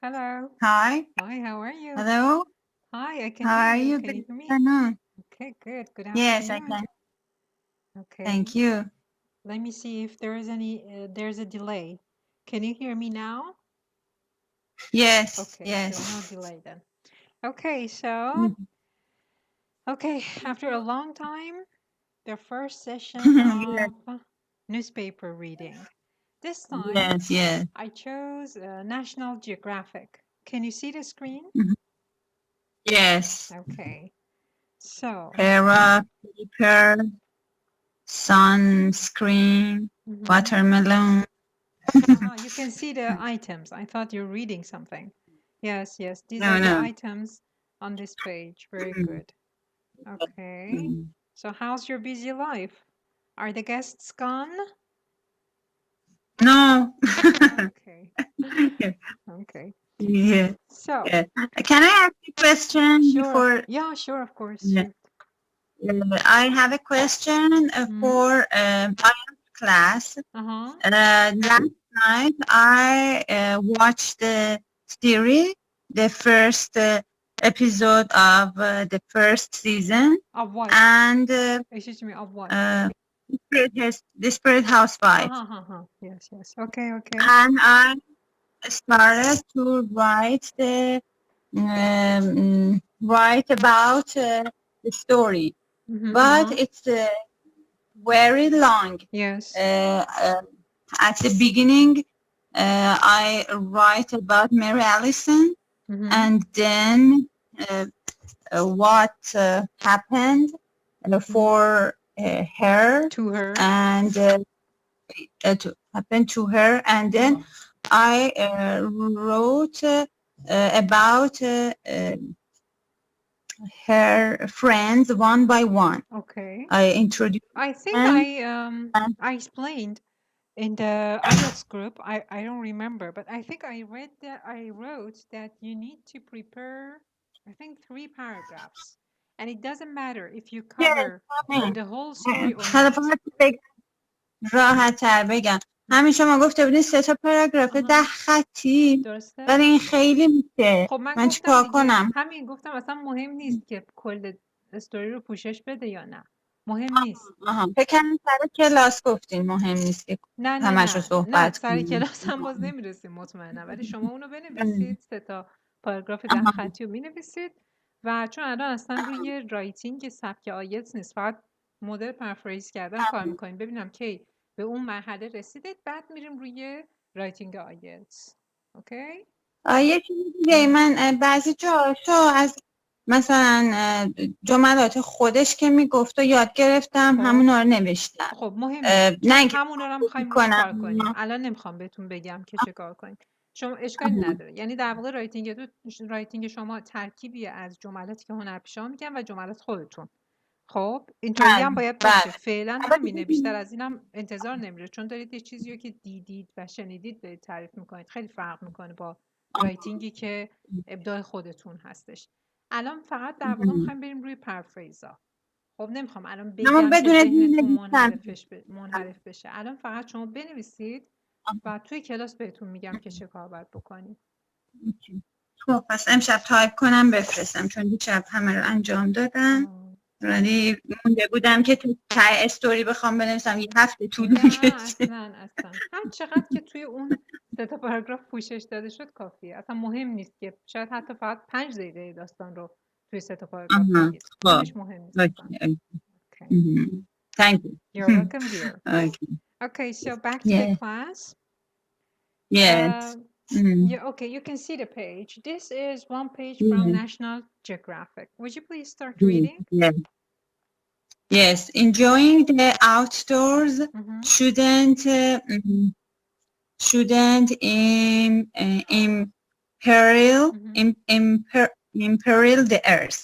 Hello. Hi. Hi, how are you? Hello. Hi, I can How hear are you. you? Can you Good hear me? afternoon. Okay, good. Good Yes, I afternoon. can. Okay. Thank you. Let me see if there is there's a delay. Can you hear me now? Yes, Okay, so no yes. delay then. Okay, so, Mhm. okay, after a long time, the first session Yes, of newspaper reading. This time, yes, yes. I chose National Geographic. Can you see the screen? Mhm. Yes. Okay, so, Para, paper, sunscreen, mhm. watermelon. Ah, you can see the items. I thought you're reading something. Yes, yes, these No, are the no. items on this page. Very Mm, good. Okay. mm. So how's your busy life? Are the guests gone? No. Okay. Okay. Yeah, So, yeah. Can I ask you a question sure. before? Yeah, sure, of course. Yeah. Sure. I have a question Mm-hmm. for IELTS class. Uh-huh. Last night I watched the series, the first episode of the first season, Of what? and Excuse me, of what? Desperate Housewife. Uh-huh. Yes, yes. Okay, okay. And I started to write about the story, Mm-hmm, but uh-huh. it's very long. Yes. At the beginning, I write about Mary Allison, Mm-hmm. and then what happened for her, To her. and happened to her, and then I wrote about her friends one by one. Okay. I introduced I think them. I explained in the IELTS group. I don't remember, but I think I wrote that you need to prepare, I think, 3 paragraphs, and it doesn't matter if you Yes, cover the whole story or حالا not. باید راحت تر بگم. همین شما گفته بودین 3 پاراگراف 10 خطی، درسته؟ ولی این خیلی میشه. خب من من گفتم چیکار دیگه، کنم؟ همین گفتم اصلا مهم نیست که کل استوری رو پوشش بده یا نه، مهم نیست. آها، فکر کنم سر کلاس گفتین مهم نیست که نه نه همش رو نه نه صحبت سر کنیم. کلاس هم باز نمیرسیم مطمئنم، ولی شما اونو آها. بنویسید 3 پاراگراف 10 خطی رو مینویسید. و چون الان اصلا روی رایتینگ سبک آیلتس نیست، فقط مدل پرفریز کردن کار میکنیم ببینم کی به اون مرحله رسیدید، بعد میریم روی رایتینگ آیلتس. اوکی؟ یه چیزی دیگه، من بعضی جاشو از مثلا جملات خودش که میگفت و یاد گرفتم، خب همون رو نوشتم. خب مهم نیست، نه چون اینکه همون رو هم میخوایم روش کنم. کار کنیم. الان نمیخوام بهتون بگم که چه کار کنیم، شما اشکالی نداره. یعنی در واقع رایتینگ شما ترکیبی از جملاتی که هنرپیشه‌ها میگن و جملات خودتون. خب اینطوری هم باید باشه. بله. فعلا همینه، بیشتر از اینم انتظار نمیره، چون دارید یه چیزی رو که دیدید و شنیدید دارید تعریف میکنید. خیلی فرق میکنه با رایتینگی که ابداع خودتون هستش. الان فقط در واقع میخوایم بریم روی پرفریزا. خب نمیخوام الان من بگم که بدون ذهنتون نویسم. منحرف بشه. الان فقط شما بنویسید و توی کلاس بهتون میگم که چه کار باید بکنید. خب پس امشب تایپ کنم بفرستم، چون دیشب همه رو انجام دادم، ولی مونده بودم که تو تای استوری بخوام بنویسم، یه هفته طول نه میکشه. اصلا هر چقدر که توی اون 3 پاراگراف پوشش داده شد کافیه. اصلا مهم نیست که شاید حتی فقط 5 دقیقه داستان رو توی 3 پاراگراف بگید. خب اونش مهم نیست اصلا. اوکی. Okay. Thank you. You're welcome, dear. Okay. Okay, so back to the Yeah. class. Yes. Yeah, okay, you can see the page. This is one page from National Geographic. Would you please start reading? Yes. Yes. Enjoying the outdoors shouldn't imperil the earth.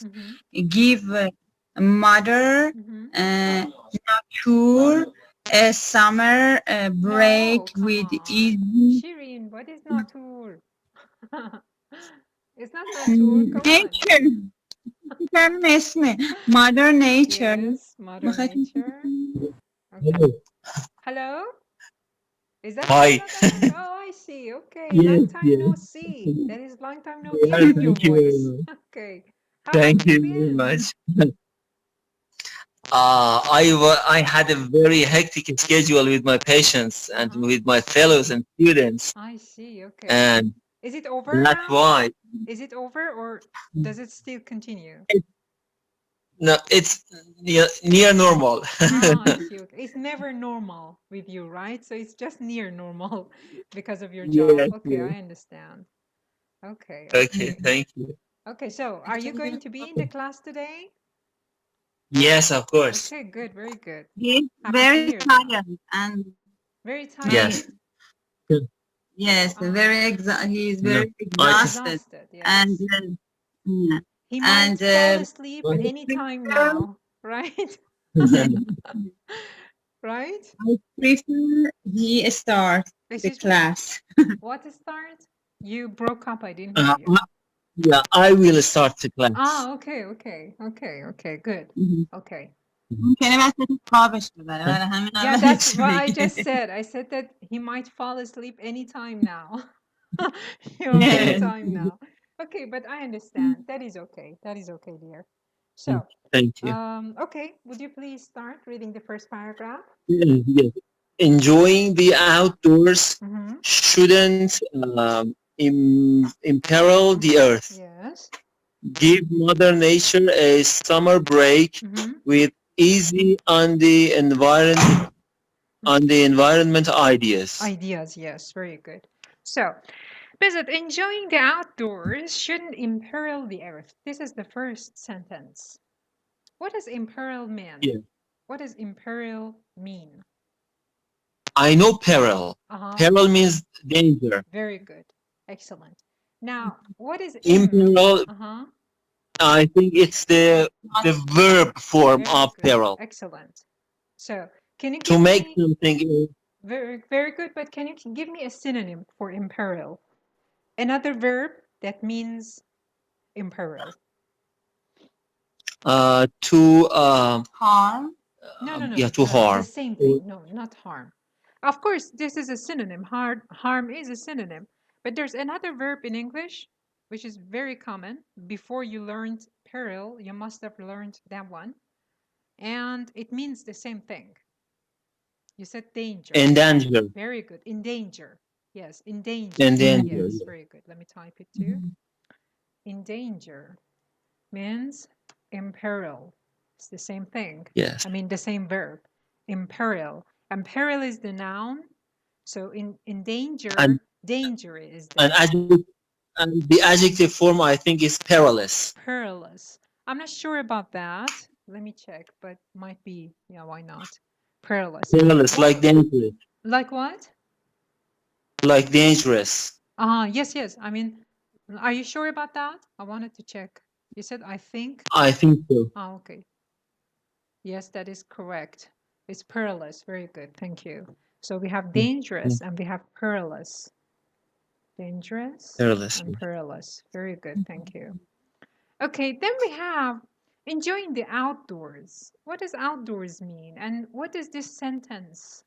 Give mother nature a summer break with easy Shirin, what is natur? It's not natur, come on. nature. Mother nature. Yes, Mother Nature. Okay. Hello? Is that Hi. Azada? Oh, hi, see. Okay, Yes, long time yes. no see. That is long time no Yeah, hearing your thank you very voice. much. Okay. How have Thank you you very been? much. I had a very hectic schedule with my patients and with my fellows and students, I see. Okay. and Is it over that's now? why. Is it over or does it still continue? No, it's near normal. I see. Okay. It's never normal with you, right? So it's just near normal because of your job. Yes, Okay, yes. I understand. Okay. Okay, thank you. Okay, so are you going to be in the class today? Yes, of course. Okay, good, very good. He's Happy to very hear that. tired and Very tired. Yes. yes, Ah. he's No, very I just- exhausted, Exhausted, yes. and yeah. He might and, fall asleep at I any time now, right? Right? I prefer he starts the Excuse me? class. What start? You broke up. I didn't hear you. yeah, I will start the class. Ah, okay, good. Mhm. Okay. ممکنه وسط خوابش ببره برای همین Yeah, اول that's چی what I بگه. just said. I said that he might fall asleep anytime now. Anytime now. Okay, but I understand. That is okay. That is okay, dear. So, Thank you. okay, would you please start reading the first paragraph? Yes. Enjoying the outdoors Mm-hmm. shouldn't imperil the earth. Yes. Give Mother Nature a summer break Mm-hmm. with easy on the environment ideas. Ideas, yes, very good. So, visit enjoying the outdoors shouldn't imperil the earth. This is the first sentence. What does imperil mean? Yeah. What does imperil mean? I know peril. Uh-huh. Peril means danger. Very good. Excellent. Now, what is Imperil, Uh-huh. I think it's the verb form Very of good. peril. Excellent. So, can you To give make me something very, very good, but can you give me a synonym for imperil? Another verb that means imperil. to harm. No. yeah, to No, it's the harm. same thing. No, not harm. Of course, this is a synonym. Harm is a synonym. But there's another verb in English, which is very common. Before you learned peril, you must have learned that one. And it means the same thing. You said danger. Endanger. Very good. In danger. Yes, in danger. Endanger. Yes, very good. Let me type it too. In danger means imperil. It's the same thing. Yes. I mean, the same verb. Imperil. And peril is the noun. So in danger, And- danger is the And the adjective form, I think, is perilous. perilous. I'm not sure about that. Let me check, but might be. Yeah, why not? Perilous. Perilous, like dangerous. Like what? Like dangerous. Yes. I mean, are you sure about that? I wanted to check. You said, I think. I think so. Okay. Yes, that is correct. It's perilous. Very good. Thank you. So we have dangerous and we have perilous. Dangerous Perilous. and perilous. Very good. Thank you. Okay, then we have enjoying the outdoors. What does outdoors mean? And what does this sentence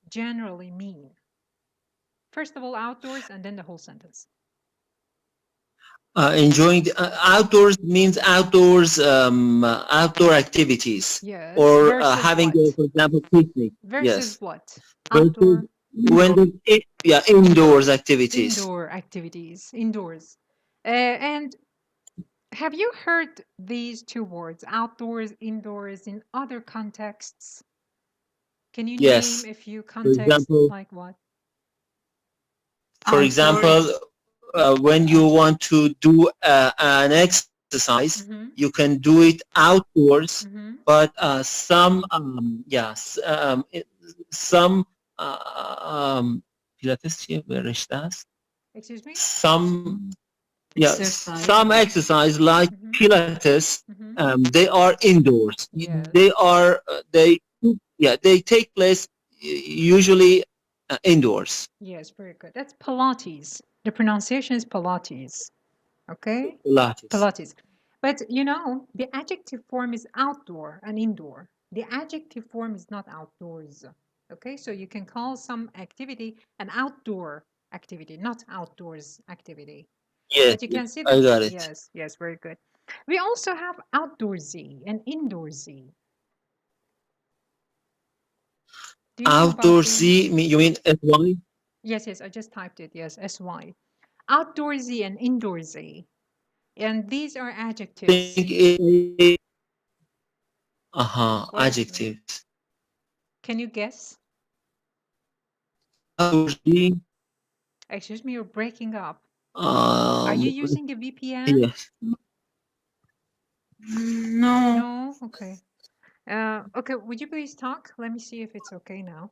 generally mean? First of all, outdoors, and then the whole sentence. Enjoying the outdoors means outdoor activities. Yes. Or versus having, what? for example, picnic. Versus Yes. what? Versus Outdoor. indoors activities. Indoor activities. Indoors. And have you heard these two words, outdoors, indoors, in other contexts? Can you Yes. name a few For contexts? example, Like what? For example, when you want to do an exercise, you can do it outdoors, but some Pilates چیه؟ رشته است؟ Excuse me? Some exercise like Pilates, they are indoors. Yes. They take place usually indoors. Yes, very good. That's Pilates. The pronunciation is Pilates. Okay? Pilates. But you know, the adjective form is outdoor and indoor. The adjective form is not outdoors. Okay? So you can call some activity an outdoor activity, not outdoors activity. Yes, But you can see I that. got it. Yes, yes, very good. We also have outdoorsy and indoorsy. Do you know about Outdoorsy, you mean SY? Yes, yes, I just typed it. Yes, SY. Outdoorsy and indoorsy. And these are adjectives. Think it, What does it mean? adjectives. Can you guess? Outdoorsy, Excuse me, you're breaking up. Are you using a VPN? yes. No. No? Okay. Okay, would you please talk? Let me see if it's okay now.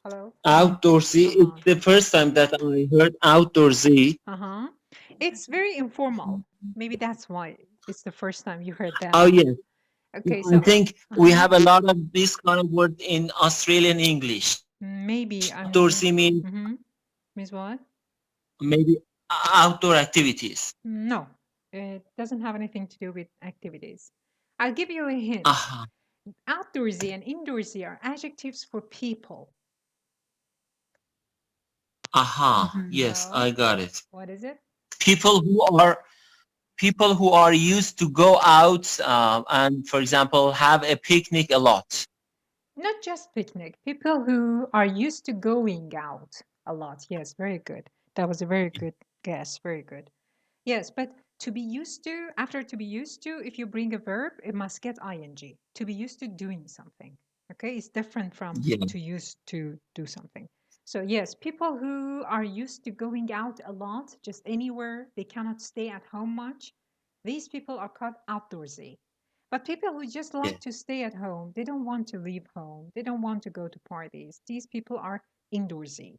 Hello? Outdoorsy, it's the first time that I heard outdoorsy. Uh-huh. It's very informal. Maybe that's why it's the first time you heard that. Oh, yes. Okay, I so think we have a lot of this kind of word in Australian English. maybe Outdoorsy means means what? maybe outdoor activities. No, it doesn't have anything to do with activities. I'll give you a hint. Outdoorsy and indoorsy are adjectives for people. Yes, I got it. What is it? People who are used to go out and, for example, have a picnic a lot. Not just picnic. People who are used to going out a lot. Yes, very good. That was a very good guess. Very good. Yes, but to be used to, after to be used to, if you bring a verb, it must get ing. To be used to doing something. Okay, it's different from to used to do something. So yes, people who are used to going out a lot, just anywhere, they cannot stay at home much. These people are called outdoorsy. But people who just like to stay at home, they don't want to leave home, they don't want to go to parties. These people are indoorsy.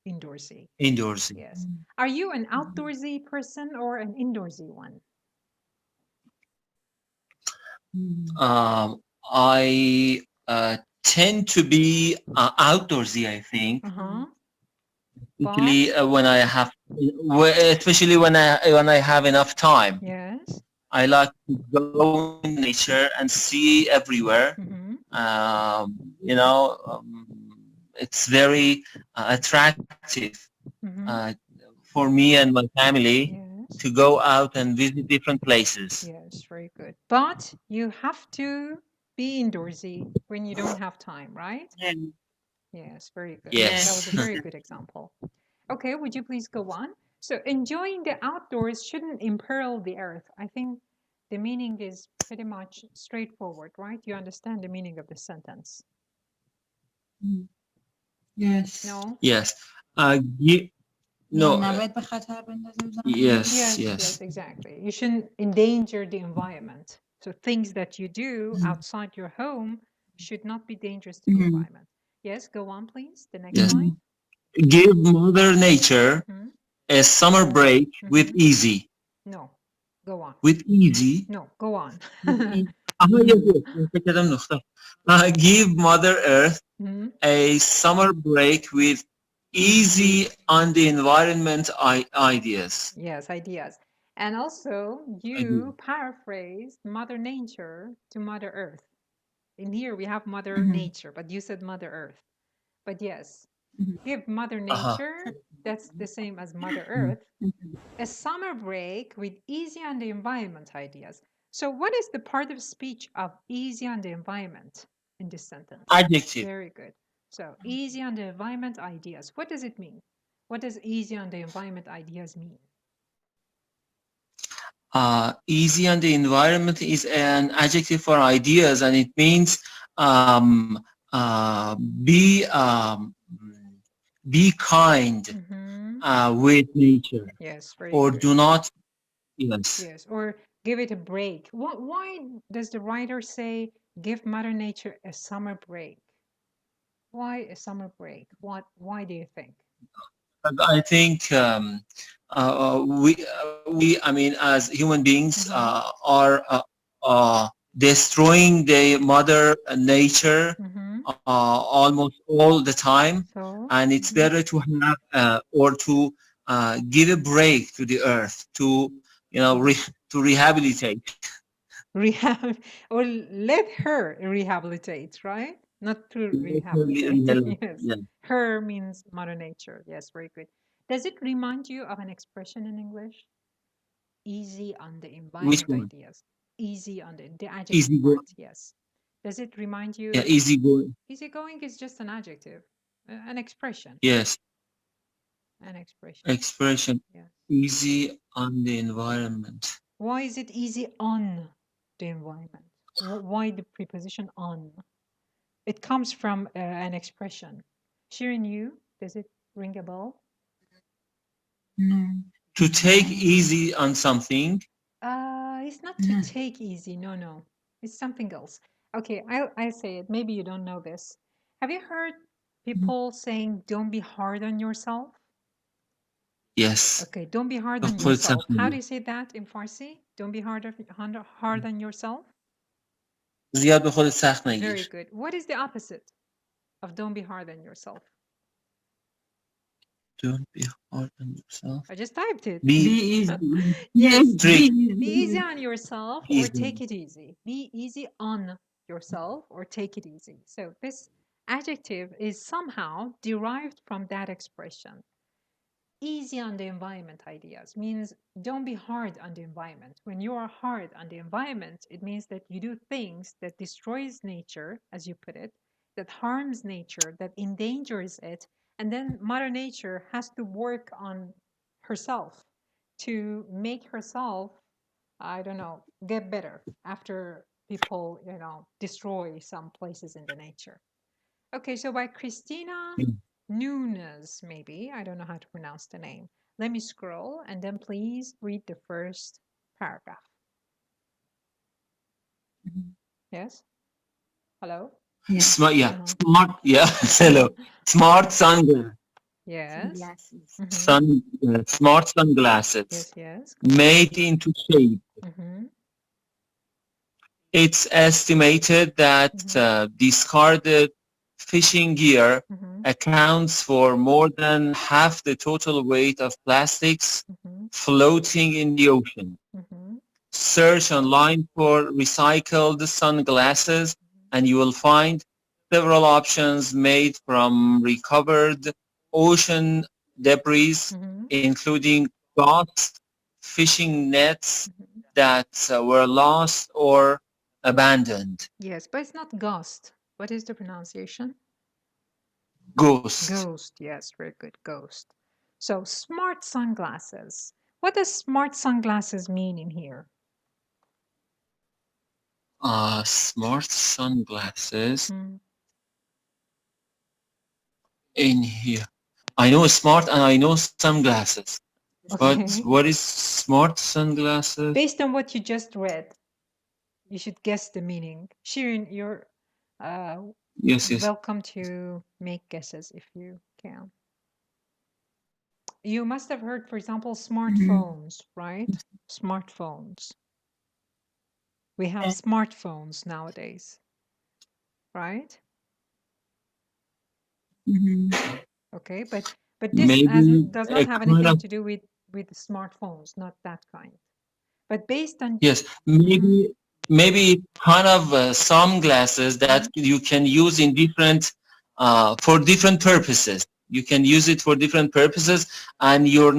Indoorsy. Indoorsy. Yes. Are you an outdoorsy person or an indoorsy one? I tend to be outdoorsy, I think. Especially when I have, especially when I have enough time. Yes. I like to go in nature and see everywhere. You know, it's very attractive for me and my family to go out and visit different places. Yes, very good. But you have to be indoorsy when you don't have time, right? Yes, very good. Yes. That was a very good example. Okay, would you please go on? So enjoying the outdoors shouldn't imperil the earth. I think the meaning is pretty much straightforward, right? You understand the meaning of the sentence. Yes. No? Yes. No. Yes, exactly. You shouldn't endanger the environment. So things that you do outside your home should not be dangerous to the environment. Yes, go on, please. The next line. Give Mother Nature a summer break with easy. No, go on. With easy? No, go on. Give Mother Earth a summer break with easy on the environment ideas. Yes, ideas. And also, you paraphrased Mother Nature to Mother Earth. In here, we have Mother Nature, but you said Mother Earth. But yes, give Mother Nature, that's the same as Mother Earth, a summer break with easy on the environment ideas. So what is the part of speech of easy on the environment in this sentence? Adjective. Very good. So easy on the environment ideas. What does it mean? What does easy on the environment ideas mean? Easy on the environment is an adjective for ideas, and it means be kind with nature. Yes, very or good. Do not. Yes, or give it a break. Why does the writer say give Mother Nature a summer break? Why a summer break? Why do you think? I think I mean, as human beings, are destroying the Mother Nature almost all the time, and it's better to have or to give a break to the earth, to to rehabilitate. Or let her rehabilitate, right? Not to rehabilitate. Yes. Her means Mother Nature. Yes, very good. Does it remind you of an expression in English? Easy on the Which environment one? ideas. Easy on the adjective Easy part, going. yes. Does it remind you? Yeah, easy going. Easygoing is just an adjective, an expression. Yes. An expression. Expression. Yes. Easy on the environment. Why is it easy on the environment? Why the preposition on? It comes from an expression. Shirin, you, does it ring a bell? No. To take easy on something. It's not to take easy. No. It's something else. Okay, I'll say it. Maybe you don't know this. Have you heard people saying, don't be hard on yourself? Yes. Okay, don't be hard on yourself. How do you say that in Farsi? Don't be hard on yourself? زیاد به خودت سخت نگیر. Very good. What is the opposite of don't be hard on yourself? Don't be hard on yourself. I just typed it. Be easy. Yes. strict. Be easy on yourself or Easy. take it easy. Be easy on yourself or take it easy. So this adjective is somehow derived from that expression. Easy on the environment ideas means don't be hard on the environment. When you are hard on the environment, it means that you do things that destroys nature, as you put it, that harms nature, that endangers it, and then Mother Nature has to work on herself to make herself, I don't know, get better after people, destroy some places in the nature. Okay, so by Christina Nunes, maybe. I don't know how to pronounce the name. Let me scroll and then please read the first paragraph. Yes? Hello? Smart, yeah. Smart, yeah. Hello. Smart sunglasses. Yes. Smart sunglasses. Yes. Made into shade. It's estimated that discarded fishing gear accounts for more than half the total weight of plastics floating in the ocean. Search online for recycled sunglasses and you will find several options made from recovered ocean debris, including ghost fishing nets that were lost or abandoned. Yes, but it's not ghost. What is the pronunciation? Ghost. Ghost, yes, very good, ghost. So smart sunglasses. What does smart sunglasses mean in here? Smart sunglasses in here. I know smart and I know sunglasses. Okay. But what is smart sunglasses? Based on what you just read, you should guess the meaning. Shirin, you're yes. welcome to make guesses if you can. You must have heard, for example, smartphones, right? Smartphones. We have smartphones nowadays, right? Okay, but this does not have anything to do with smartphones, not that kind. But based on maybe kind of sunglasses that you can use in different for different purposes. You can use it for different purposes, and you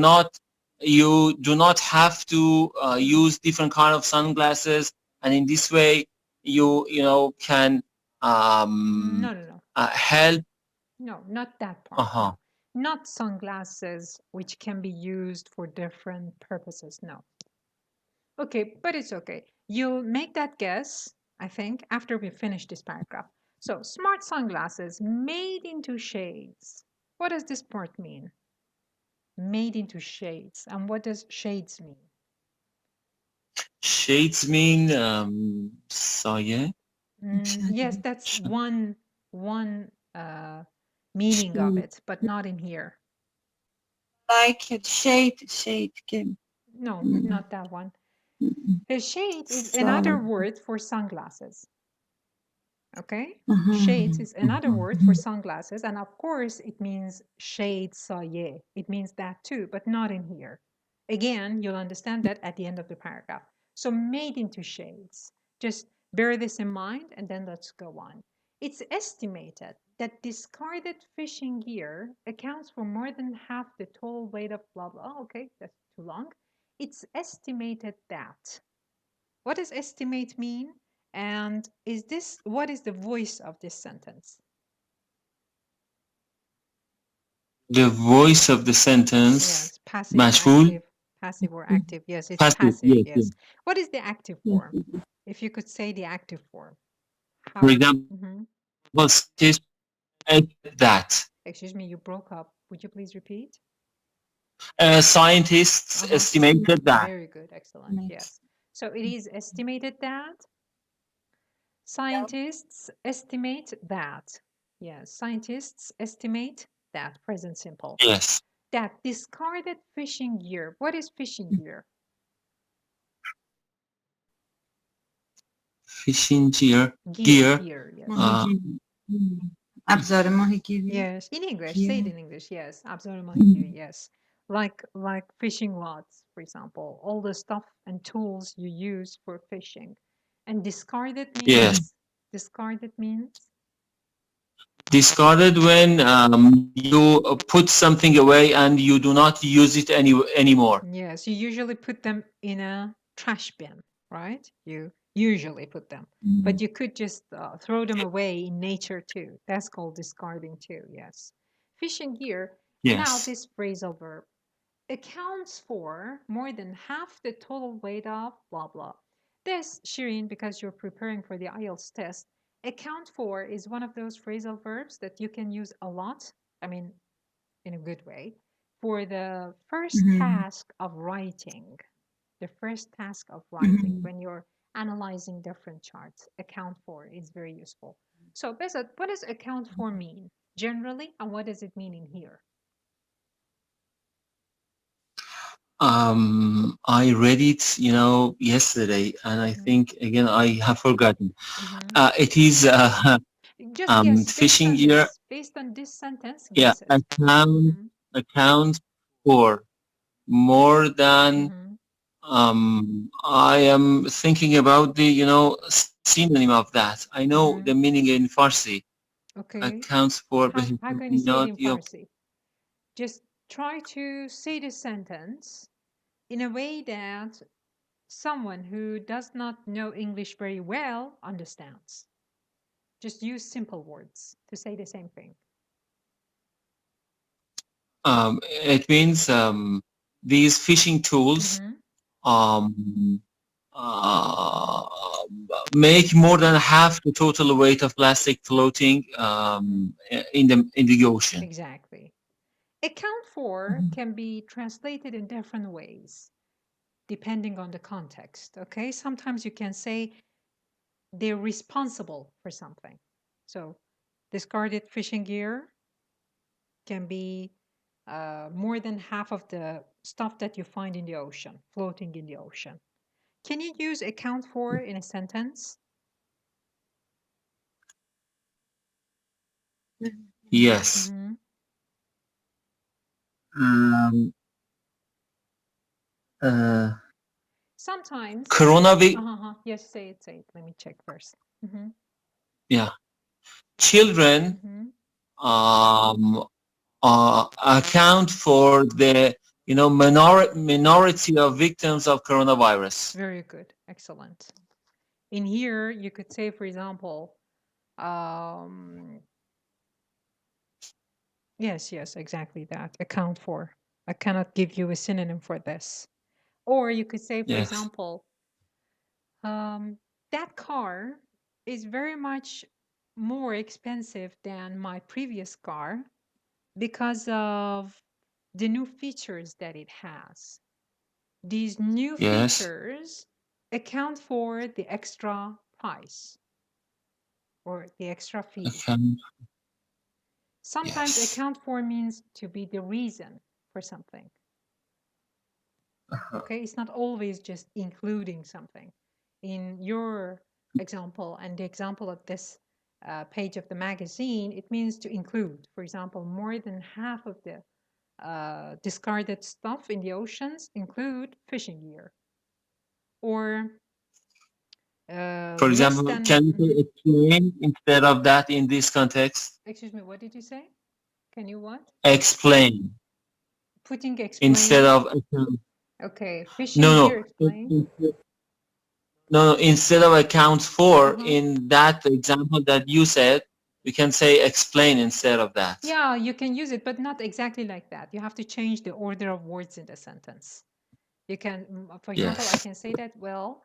do not have to use different kind of sunglasses. And in this way, you can help. No, not that part. Not sunglasses which can be used for different purposes. No. Okay, but it's okay. You'll make that guess, I think, after we finish this paragraph. So, smart sunglasses made into shades. What does this part mean? Made into shades. And what does shades mean? Shades mean سایه? Yes, that's one meaning of it, but not in here. Like shade. No, not that one. The shade is another word for sunglasses. Okay? Shades is another word for sunglasses. And of course, it means shade saye. It means that too, but not in here. Again, you'll understand that at the end of the paragraph. So made into shades. Just bear this in mind and then let's go on. It's estimated that discarded fishing gear accounts for more than half the total weight of blah blah. Oh, okay, that's too long. It's estimated that. What does estimate mean? And what is the voice of this sentence? The voice of the sentence. Yes, passive مشغول. or active. Passive or active. Yes, it's passive. Yes. What is the active form? If you could say the active form. How? For example, that. Excuse me, you broke up. Would you please repeat? Scientists estimated that. Very good. Excellent. Yes. So it is estimated that. Scientists estimate that. Yes. Scientists estimate that. Present simple. Yes. That discarded fishing gear. What is fishing gear? Fishing gear. Gear. Yes. ابزار ماهیگیری. Yes. In English. Say it in English. Yes. ابزار ماهیگیری. Yes. Like fishing rods, for example. All the stuff and tools you use for fishing. And discarded means? Yes. Discarded means? Discarded when you put something away and you do not use it anymore. Yes, you usually put them in a trash bin, right? You usually put them, but you could just throw them away in nature too. That's called discarding too, yes. Fishing gear, now this phrasal verb, accounts for more than half the total weight of blah, blah. This, Shireen, because you're preparing for the IELTS test, account for is one of those phrasal verbs that you can use a lot, I mean, in a good way, for the first task of writing. The first task of writing, when you're analyzing different charts, account for is very useful. So, Bezat, what does account for mean generally, and what does it mean in here? I read it, yesterday, and I think again I have forgotten. It is fishing gear. Based on this sentence, yeah, account for more than. I am thinking about the synonym of that. I know the meaning in Farsi. Okay. Accounts for. How can you say it in Farsi? Just try to say the sentence in a way that someone who does not know English very well understands. Just use simple words to say the same thing. It means these fishing tools make more than half the total weight of plastic floating in the ocean. Exactly. Account for can be translated in different ways depending on the context. Okay, sometimes you can say they're responsible for something. So discarded fishing gear can be more than half of the stuff that you find in the ocean, floating in the ocean. Can you use account for in a sentence? Yes. Sometimes. Coronavirus. Yes, say it. Let me check first. Yeah. Children account for the minority of victims of coronavirus. Very good. Excellent. In here, you could say, for example, yes, exactly that. Account for. I cannot give you a synonym for this. Or you could say, for example, that car is very much more expensive than my previous car because of the new features that it has. These new features account for the extra price or the extra fee. Sometimes account for means to be the reason for something. Okay, it's not always just including something. In your example and the example of this page of the magazine, it means to include. For example, more than half of the discarded stuff in the oceans include fishing gear. Or For example, can you say explain instead of that in this context? Excuse me, what did you say? Can you what? Explain. Putting explain. Instead of... Okay, fishing No. here, explain. No, instead of account for, in that example that you said, we can say explain instead of that. Yeah, you can use it, but not exactly like that. You have to change the order of words in the sentence. You can, for example, I can say that, well,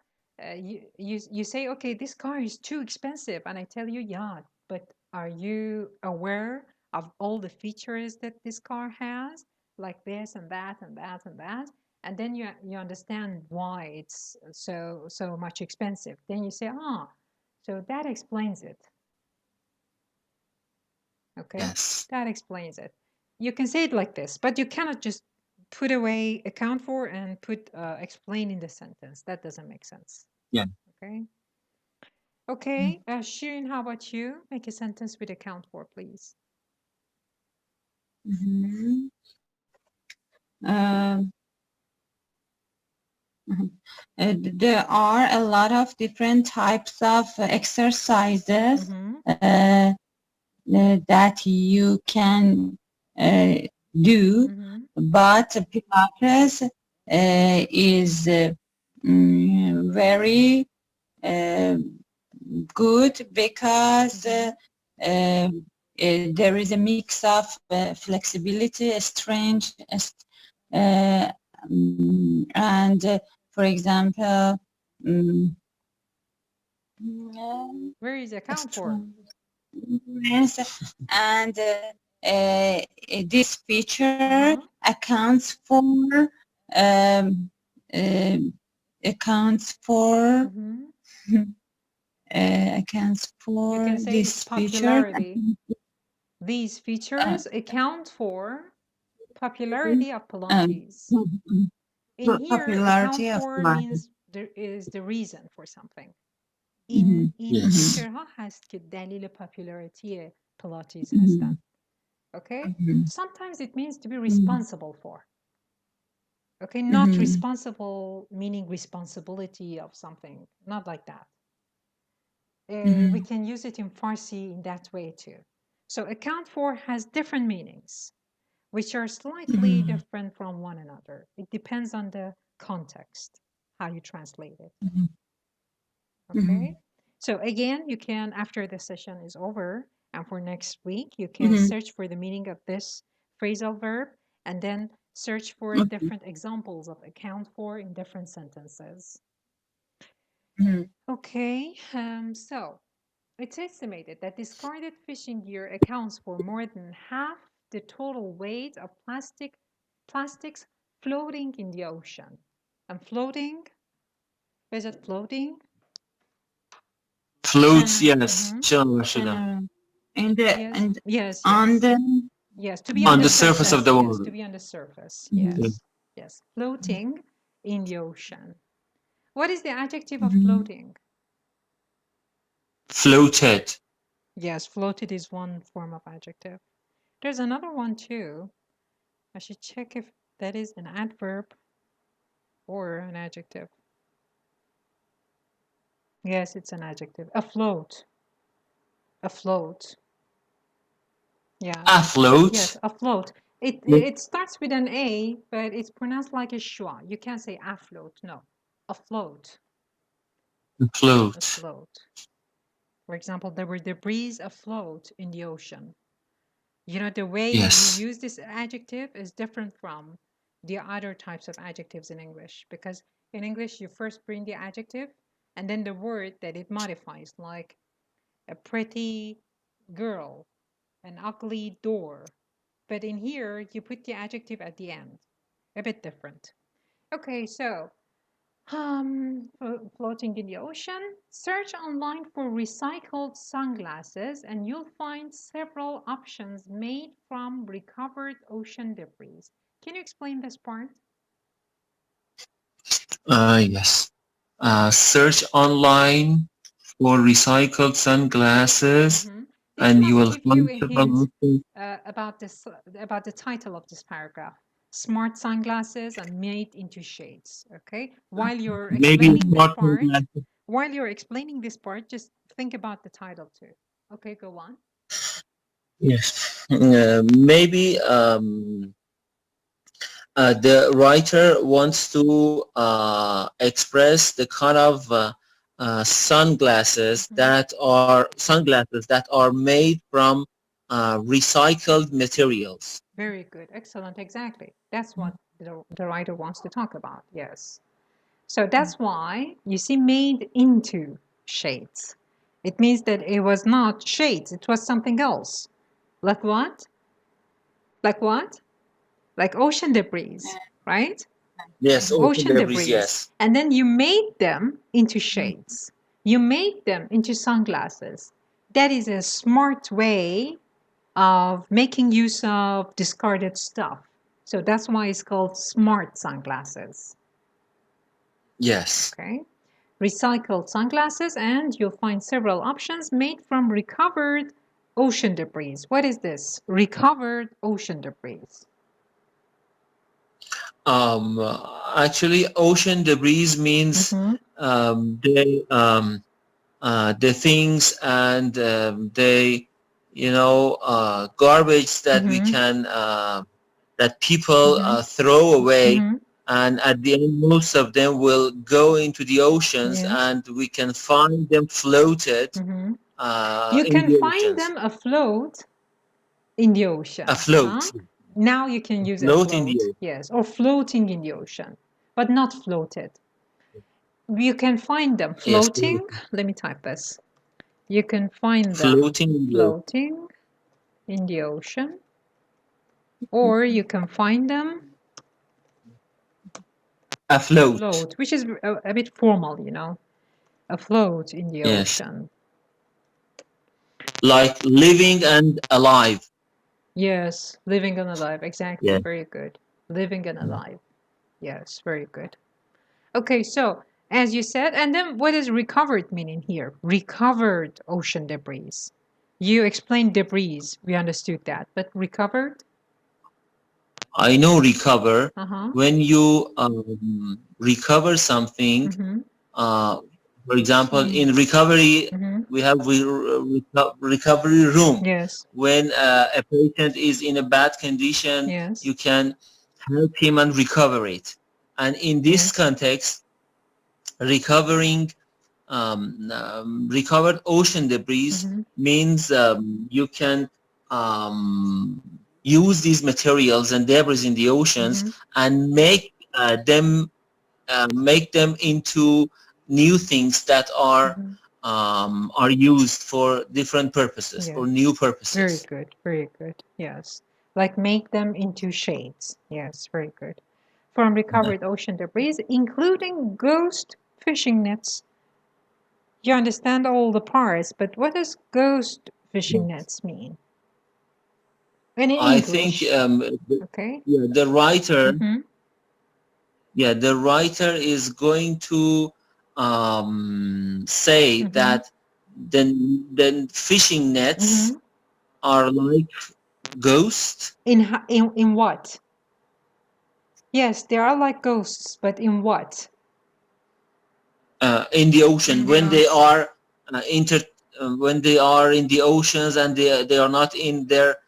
you say, okay, this car is too expensive. And I tell you, yeah, but are you aware of all the features that this car has? Like this and that and that and that. And then you understand why it's so much expensive. Then you say, so that explains it. Okay, that explains it. You can say it like this, but you cannot just put away account for and put explain in the sentence. That doesn't make sense. Yeah. Okay, Shirin, how about you? Make a sentence with account for, please. There are a lot of different types of exercises that you can do, but Pilates is very good because there is a mix of flexibility, strength, and for example, where is account for? And this feature accounts for this feature. These features account for popularity of Pilates. In here, popularity account of for Pilates means there is the reason for something. این فیچرها هست که دلیل popularity Pilates هستن. Okay? Sometimes it means to be responsible for. Okay? Not responsible meaning responsibility of something. Not like that. We can use it in Farsi in that way too. So account for has different meanings, which are slightly different from one another. It depends on the context, how you translate it. Okay? So again, you can, after the session is over, and for next week, you can search for the meaning of this phrasal verb, and then search for different examples of account for in different sentences. Okay, so it's estimated that discarded fishing gear accounts for more than half the total weight of plastics floating in the ocean. And floating, is it floating? Floats, yes. Yes, to be on the surface of the water. Yes, to be on the surface. Yes, yes. Floating in the ocean. What is the adjective of floating? Floated. Yes, floated is one form of adjective. There's another one too. I should check if that is an adverb or an adjective. Yes, it's an adjective. Afloat. Afloat. Yeah. Afloat? Yes, afloat. It starts with an A, but it's pronounced like a schwa. You can't say afloat. No. Afloat. Afloat. Afloat. For example, there were debris afloat in the ocean. You know, the way you use this adjective is different from the other types of adjectives in English, because in English, you first bring the adjective and then the word that it modifies, like a pretty girl, an ugly door. But in here, you put the adjective at the end, a bit different. Okay, so floating in the ocean, search online for recycled sunglasses and you'll find several options made from recovered ocean debris. Can you explain this part? Yes. Search online for recycled sunglasses and you will find several about the title of this paragraph. Smart sunglasses are made into shades. Okay, while you're explaining this part, while you're explaining this part, just think about the title too. Okay, go on. Yes. Maybe the writer wants to express the kind of sunglasses that are made from recycled materials. Very good. Excellent. Exactly. That's what the writer wants to talk about. Yes. So that's why you see made into shades. It means that it was not shades. It was something else. Like what? Like what? Like ocean debris, right? Yes, ocean debris, yes. And then you made them into shades. You made them into sunglasses. That is a smart way of making use of discarded stuff. So that's why it's called smart sunglasses. Yes. Okay. Recycled sunglasses, and you'll find several options made from recovered ocean debris. What is this? Recovered ocean debris. Actually, ocean debris means the things and the garbage that we can that people throw away, and at the end most of them will go into the oceans, and we can find them floated. You can find them afloat in the ocean. Afloat. Now you can use Float afloat, in the ocean. yes, or floating in the ocean, but not floated. You can find them floating. Yes. Let me type this. You can find them Floating in the ocean, or you can find them afloat, which is a bit formal, you know, afloat in the ocean. Like living and alive. Yes, living and alive, exactly. Yeah. Very good. Living and alive. Yes, very good. Okay, so as you said, and then what does recovered mean in here? Recovered ocean debris. You explained debris, we understood that, but recovered? I know recover. When you recover something, for example, in recovery, we have recovery room. Yes. When a patient is in a bad condition, you can help him and recover it. And in this context, recovering recovered ocean debris means you can use these materials and debris in the oceans and make them into new things that are used for different purposes, for new purposes. Very good, very good. Yes, like make them into shades. Yes, very good. From recovered ocean debris, including ghost fishing nets. You understand all the parts, but what does ghost fishing nets mean? And in I English, think the writer is going to say that then fishing nets are like ghosts. In what? Yes, they are like ghosts, but in what? In the ocean, when they are when they are in the oceans and they are not in their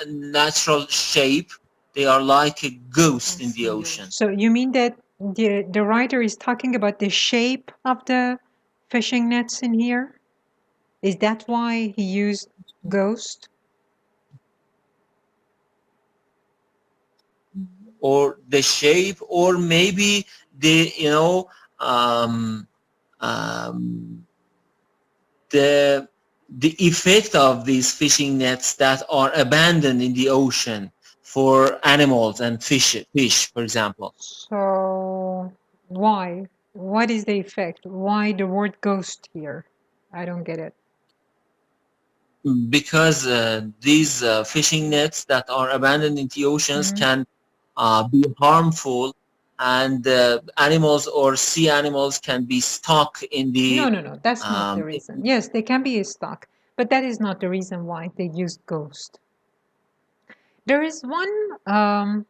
natural shape, they are like a ghost in the ocean. So you mean that the writer is talking about the shape of the fishing nets in here? Is that why he used ghost? Or the shape, or maybe the the effect of these fishing nets that are abandoned in the ocean for animals and fish, for example. So why? What is the effect? Why the word ghost here? I don't get it. Because these fishing nets that are abandoned in the oceans can be harmful, and animals or sea animals can be stuck in the... No, that's not the reason. Yes, they can be stuck, but that is not the reason why they used ghost. There is one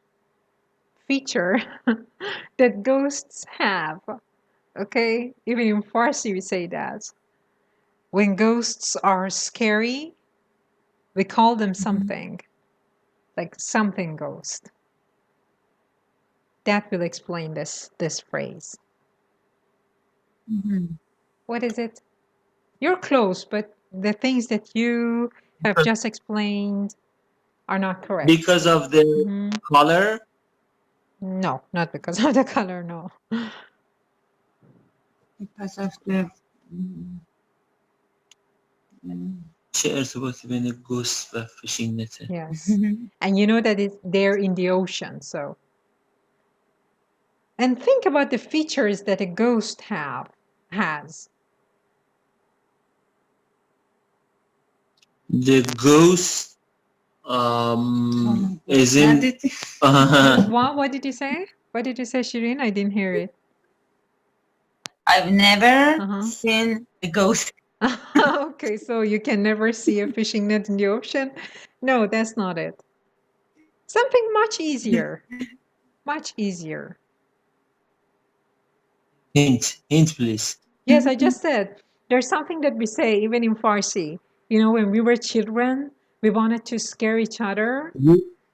feature that ghosts have. Okay, even in Farsi we say that. When ghosts are scary, we call them something, like something ghost. That will explain this phrase. What is it? You're close, but the things that you have just explained are not correct. Because of the color? No, not because of the color, no. Because of the چه ارتباطی بین گوست و فیشینگ نته؟ Yes. And you know that they're in the ocean, so. And think about the features that a ghost has. The ghost is in... What did you say? What did you say, Shireen? I didn't hear it. I've never seen a ghost. Okay, so you can never see a fishing net in the ocean? No, that's not it. Something much easier. Much easier. Hint, please. Yes, I just said there's something that we say even in Farsi. You know, when we were children, we wanted to scare each other.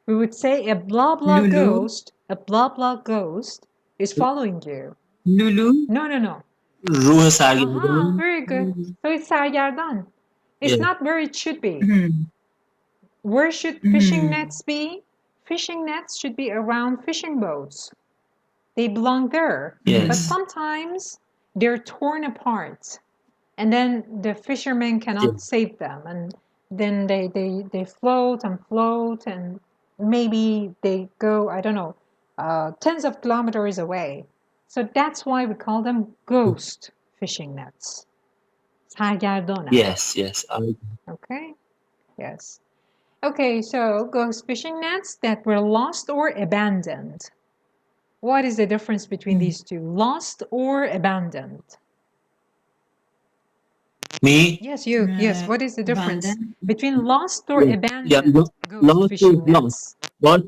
We would say a blah blah ghost, a blah blah ghost is following you. Lulu? No. روح سرگردان. Very good. So it's sargardan. It's not where it should be. Where should fishing nets be? Fishing nets should be around fishing boats. They belong there. Yes. But sometimes they're torn apart. And then the fishermen cannot save them. And then they float and maybe they go, I don't know, tens of kilometers away. So that's why we call them ghost fishing nets. Sargardona. Yes. Okay. Yes. Okay, so ghost fishing nets that were lost or abandoned. What is the difference between these two? Lost or abandoned? Me? Yes, you. Yes, what is the difference between lost or abandoned ghost Lost fishing is lost. nets? But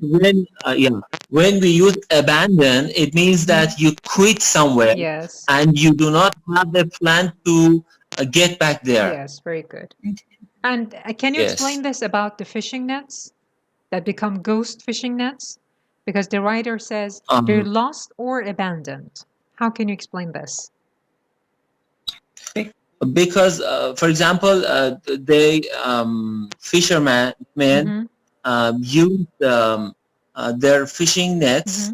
when we use abandon, it means that you quit somewhere and you do not have the plan to get back there. Yes, very good. And can you explain this about the fishing nets that become ghost fishing nets? Because the writer says they're lost or abandoned. How can you explain this? Because, for example, they fishermen use their fishing nets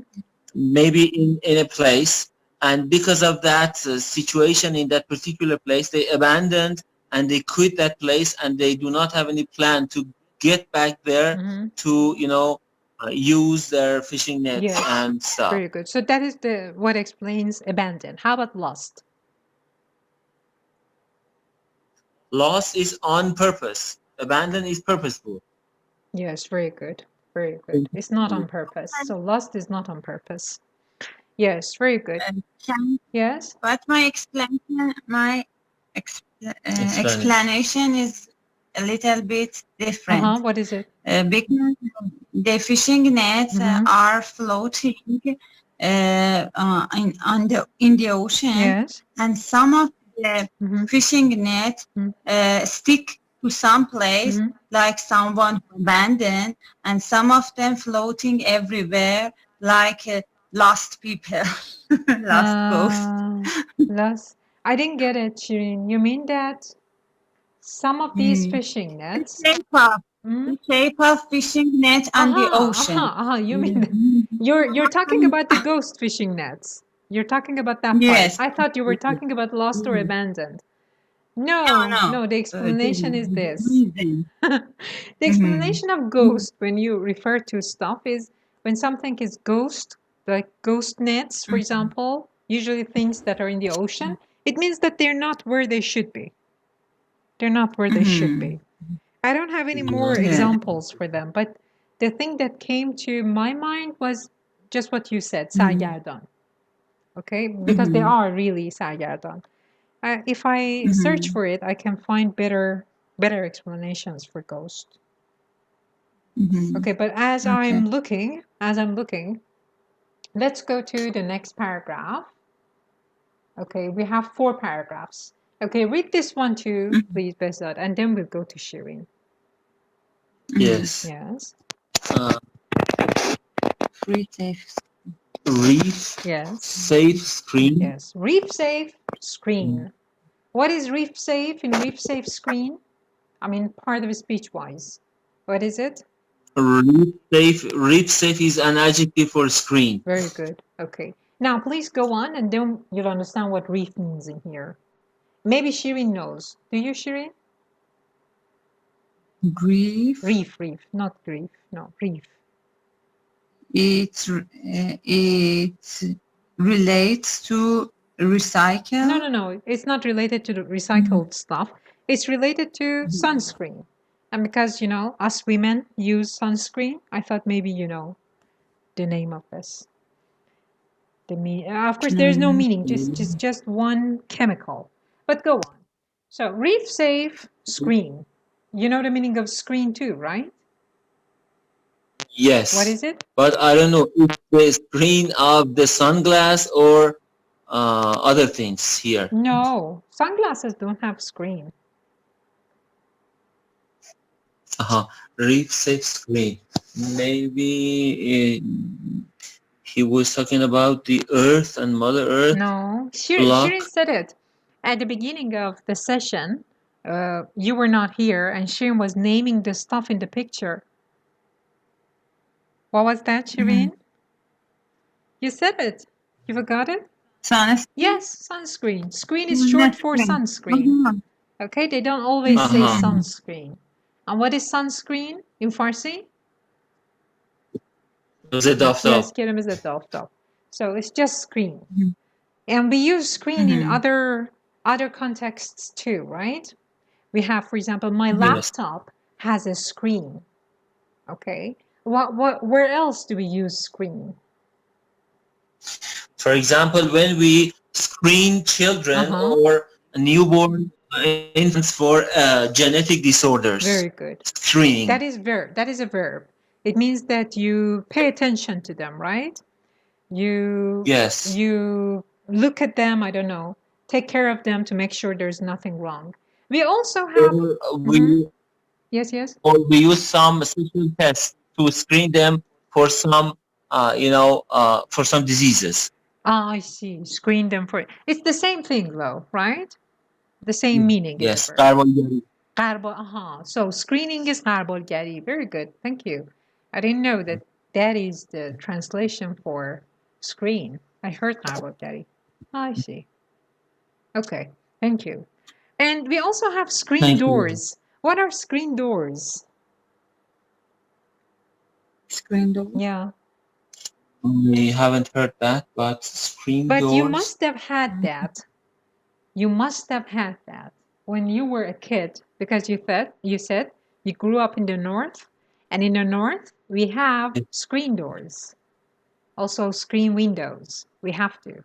maybe in a place, and because of that situation in that particular place, they abandoned and they quit that place, and they do not have any plan to get back there to use their fishing nets and stuff. Very good. So that is what explains abandon. How about lost? Lost is on purpose. Abandon is purposeful. Yes, very good. Very good. It's not on purpose. So lost is not on purpose. Yes, very good. Yes? But my explanation is a little bit different. What is it? Because the fishing nets are floating in the ocean, and some of the fishing nets stick to some place, like someone abandoned, and some of them floating everywhere, like lost people, lost ghosts. I didn't get it, Shireen. You mean that some of these fishing nets... The shape of fishing net on the ocean. You mean you're talking about the ghost fishing nets. You're talking about that part. I thought you were talking about lost or abandoned. No, the explanation is this. The explanation of ghost when you refer to stuff is when something is ghost, like ghost nets, for example, usually things that are in the ocean, it means that they're not where they should be. They're not where they should be. I don't have any more examples for them, but the thing that came to my mind was just what you said, sargardan. Okay, because they are really sargardan. If I search for it, I can find better explanations for ghost. Okay, but as I'm looking, let's go to the next paragraph. Okay, we have 4 paragraphs. Okay, read this one too, please, Behzad, and then we'll go to Shirin. Yes. Yes. Free safe. Reef. Yes. Safe screen. Yes. Reef safe screen. What is reef safe in reef safe screen? I mean, part of speech wise. What is it? Reef safe is an adjective for screen. Very good. Okay. Now, please go on, and then you'll understand what reef means in here. Maybe Shirin knows. Do you, Shirin? Grief. Reef, not grief. No, reef. It relates to recycle. No. It's not related to the recycled stuff. It's related to sunscreen. And because, you know, us women use sunscreen, I thought maybe you know the name of this. Of course, there's no meaning, just one chemical. But go on. So, reef safe screen. You know the meaning of screen too, right? Yes. What is it? But I don't know if the screen of the sunglass or other things here. No, sunglasses don't have screen. Reef safe screen. Maybe he was talking about the Earth and Mother Earth. No, Shirin said it at the beginning of the session. You were not here, and Shirin was naming the stuff in the picture. What was that, Shirin? You said it. You forgot it? Sunscreen? Yes, sunscreen. Screen is short for sunscreen. Okay, they don't always say sunscreen. And what is sunscreen in Farsi? Yes, kelime zed aftap. So it's just screen. And we use screen in other contexts too, right? We have, for example, my laptop has a screen. Okay. Where else do we use screen? For example, when we screen children or newborn infants for genetic disorders. Very good. Screening. That is a verb. It means that you pay attention to them, right? You look at them, I don't know, take care of them to make sure there's nothing wrong. We also have yes. Or we use some special tests to screen them for some for some diseases. I see. Screen them for it's the same thing though, right? The same meaning. Yes. So screening is qarbolgari. Very good. Thank you. I didn't know that is the translation for screen. I heard qarbolgari. I see. Okay. Thank you. And we also have screen doors. What are screen doors? Screen doors? Yeah. We haven't heard that, but screen doors. But you must have had that. You must have had that when you were a kid, because you said you grew up in the north, and in the north we have screen doors, also screen windows. We have to,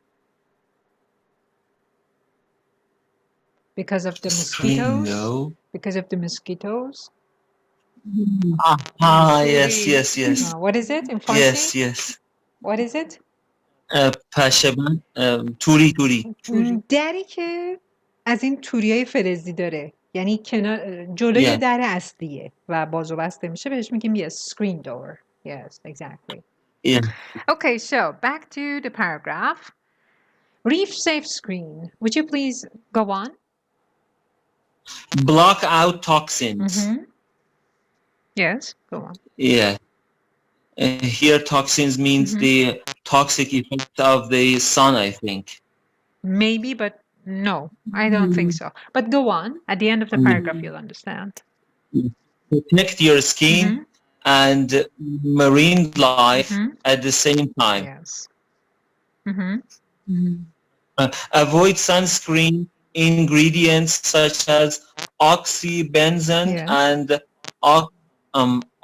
because of the mosquitoes. Because of the mosquitoes. Yes. What is it in Farsi? Yes. What is it? پشه‌بند توری دری که از این توریای فلزی داره، یعنی جلوی در اصلیه و بازو بسته میشه، بهش میگیم screen door. Yes, exactly. Okay, so back to the paragraph. Reef safe screen. Would you please go on? Block out toxins. Yes, go on. Yeah. Here toxins means the toxic effect of the sun, I think. Maybe, but no, I don't think so. But go on. At the end of the paragraph, you'll understand. Protect your skin and marine life at the same time. Yes. Avoid sunscreen ingredients such as oxybenzone and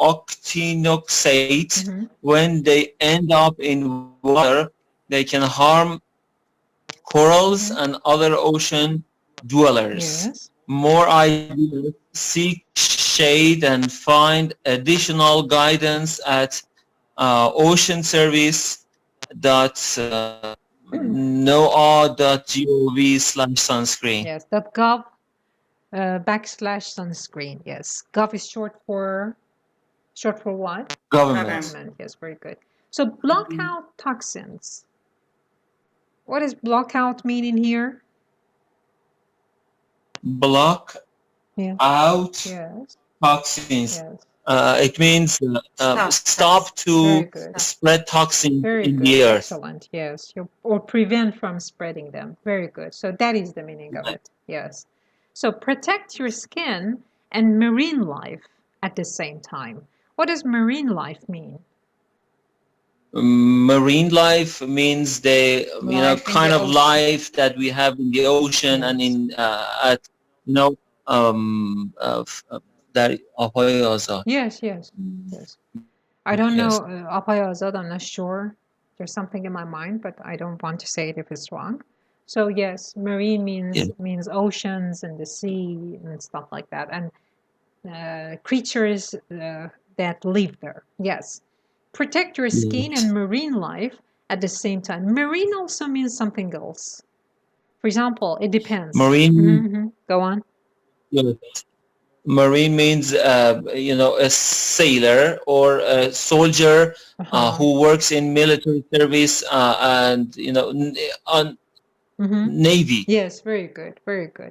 octinoxate. When they end up in water, they can harm corals and other ocean dwellers. More ideas, seek shade and find additional guidance at oceanservice.org. NOAA.gov/sunscreen. Yes, .gov /sunscreen. Yes, gov is short for what? Government. Yes, very good. So block out toxins. What does block out mean in here? Block out toxins. Yes. It means stop to spread toxins in the earth. Excellent. Yes, or prevent from spreading them. Very good. So that is the meaning of it. Yes. So protect your skin and marine life at the same time. What does marine life mean? Marine life means the kind of life that we have in the ocean and in that Apay Azad. Yes. I don't know Apay Azad. I'm not sure. There's something in my mind, but I don't want to say it if it's wrong. So yes, marine means oceans and the sea and stuff like that, and creatures that live there. Yes. Protect your skin and marine life at the same time. Marine also means something else. For example, it depends. Marine. Go on. Yes. Marine means a sailor or a soldier who works in military service and on Navy. Yes, very good.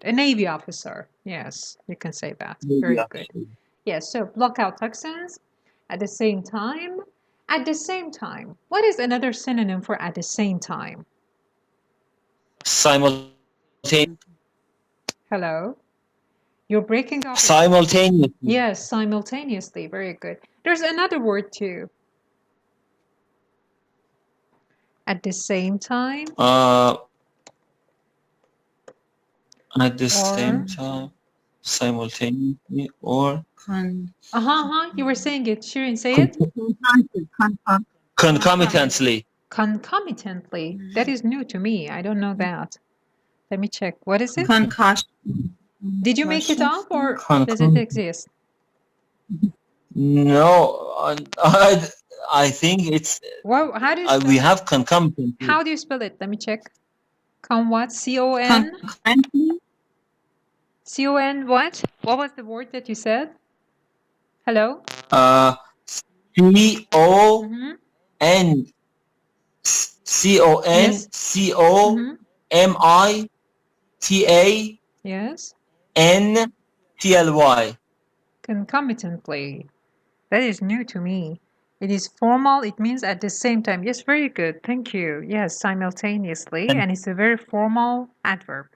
A Navy officer. Yes, you can say that. Very good. Yes, so block out toxins at the same time. At the same time. What is another synonym for at the same time? Simultaneously. Hello? You're breaking up. Simultaneously. Yes, simultaneously. Very good. There's another word too. At the same time. At the same time. Simultaneously or You were saying it. Shirin, say it. Concomitantly. Concomitantly. That is new to me. I don't know that. Let me check. What is it? Did you make it up or does it exist? No, I think it's. Well, how do you we have concomitant. How do you spell it? Let me check. What? C-O-N? C-O-N what? What was the word that you said? Hello? C-O-N C-O-N-C-O-M-I-T-A Yes. N-T-L-Y. Concomitantly. That is new to me. It is formal. It means at the same time. Yes, very good. Thank you. Yes, simultaneously. And it's a very formal adverb.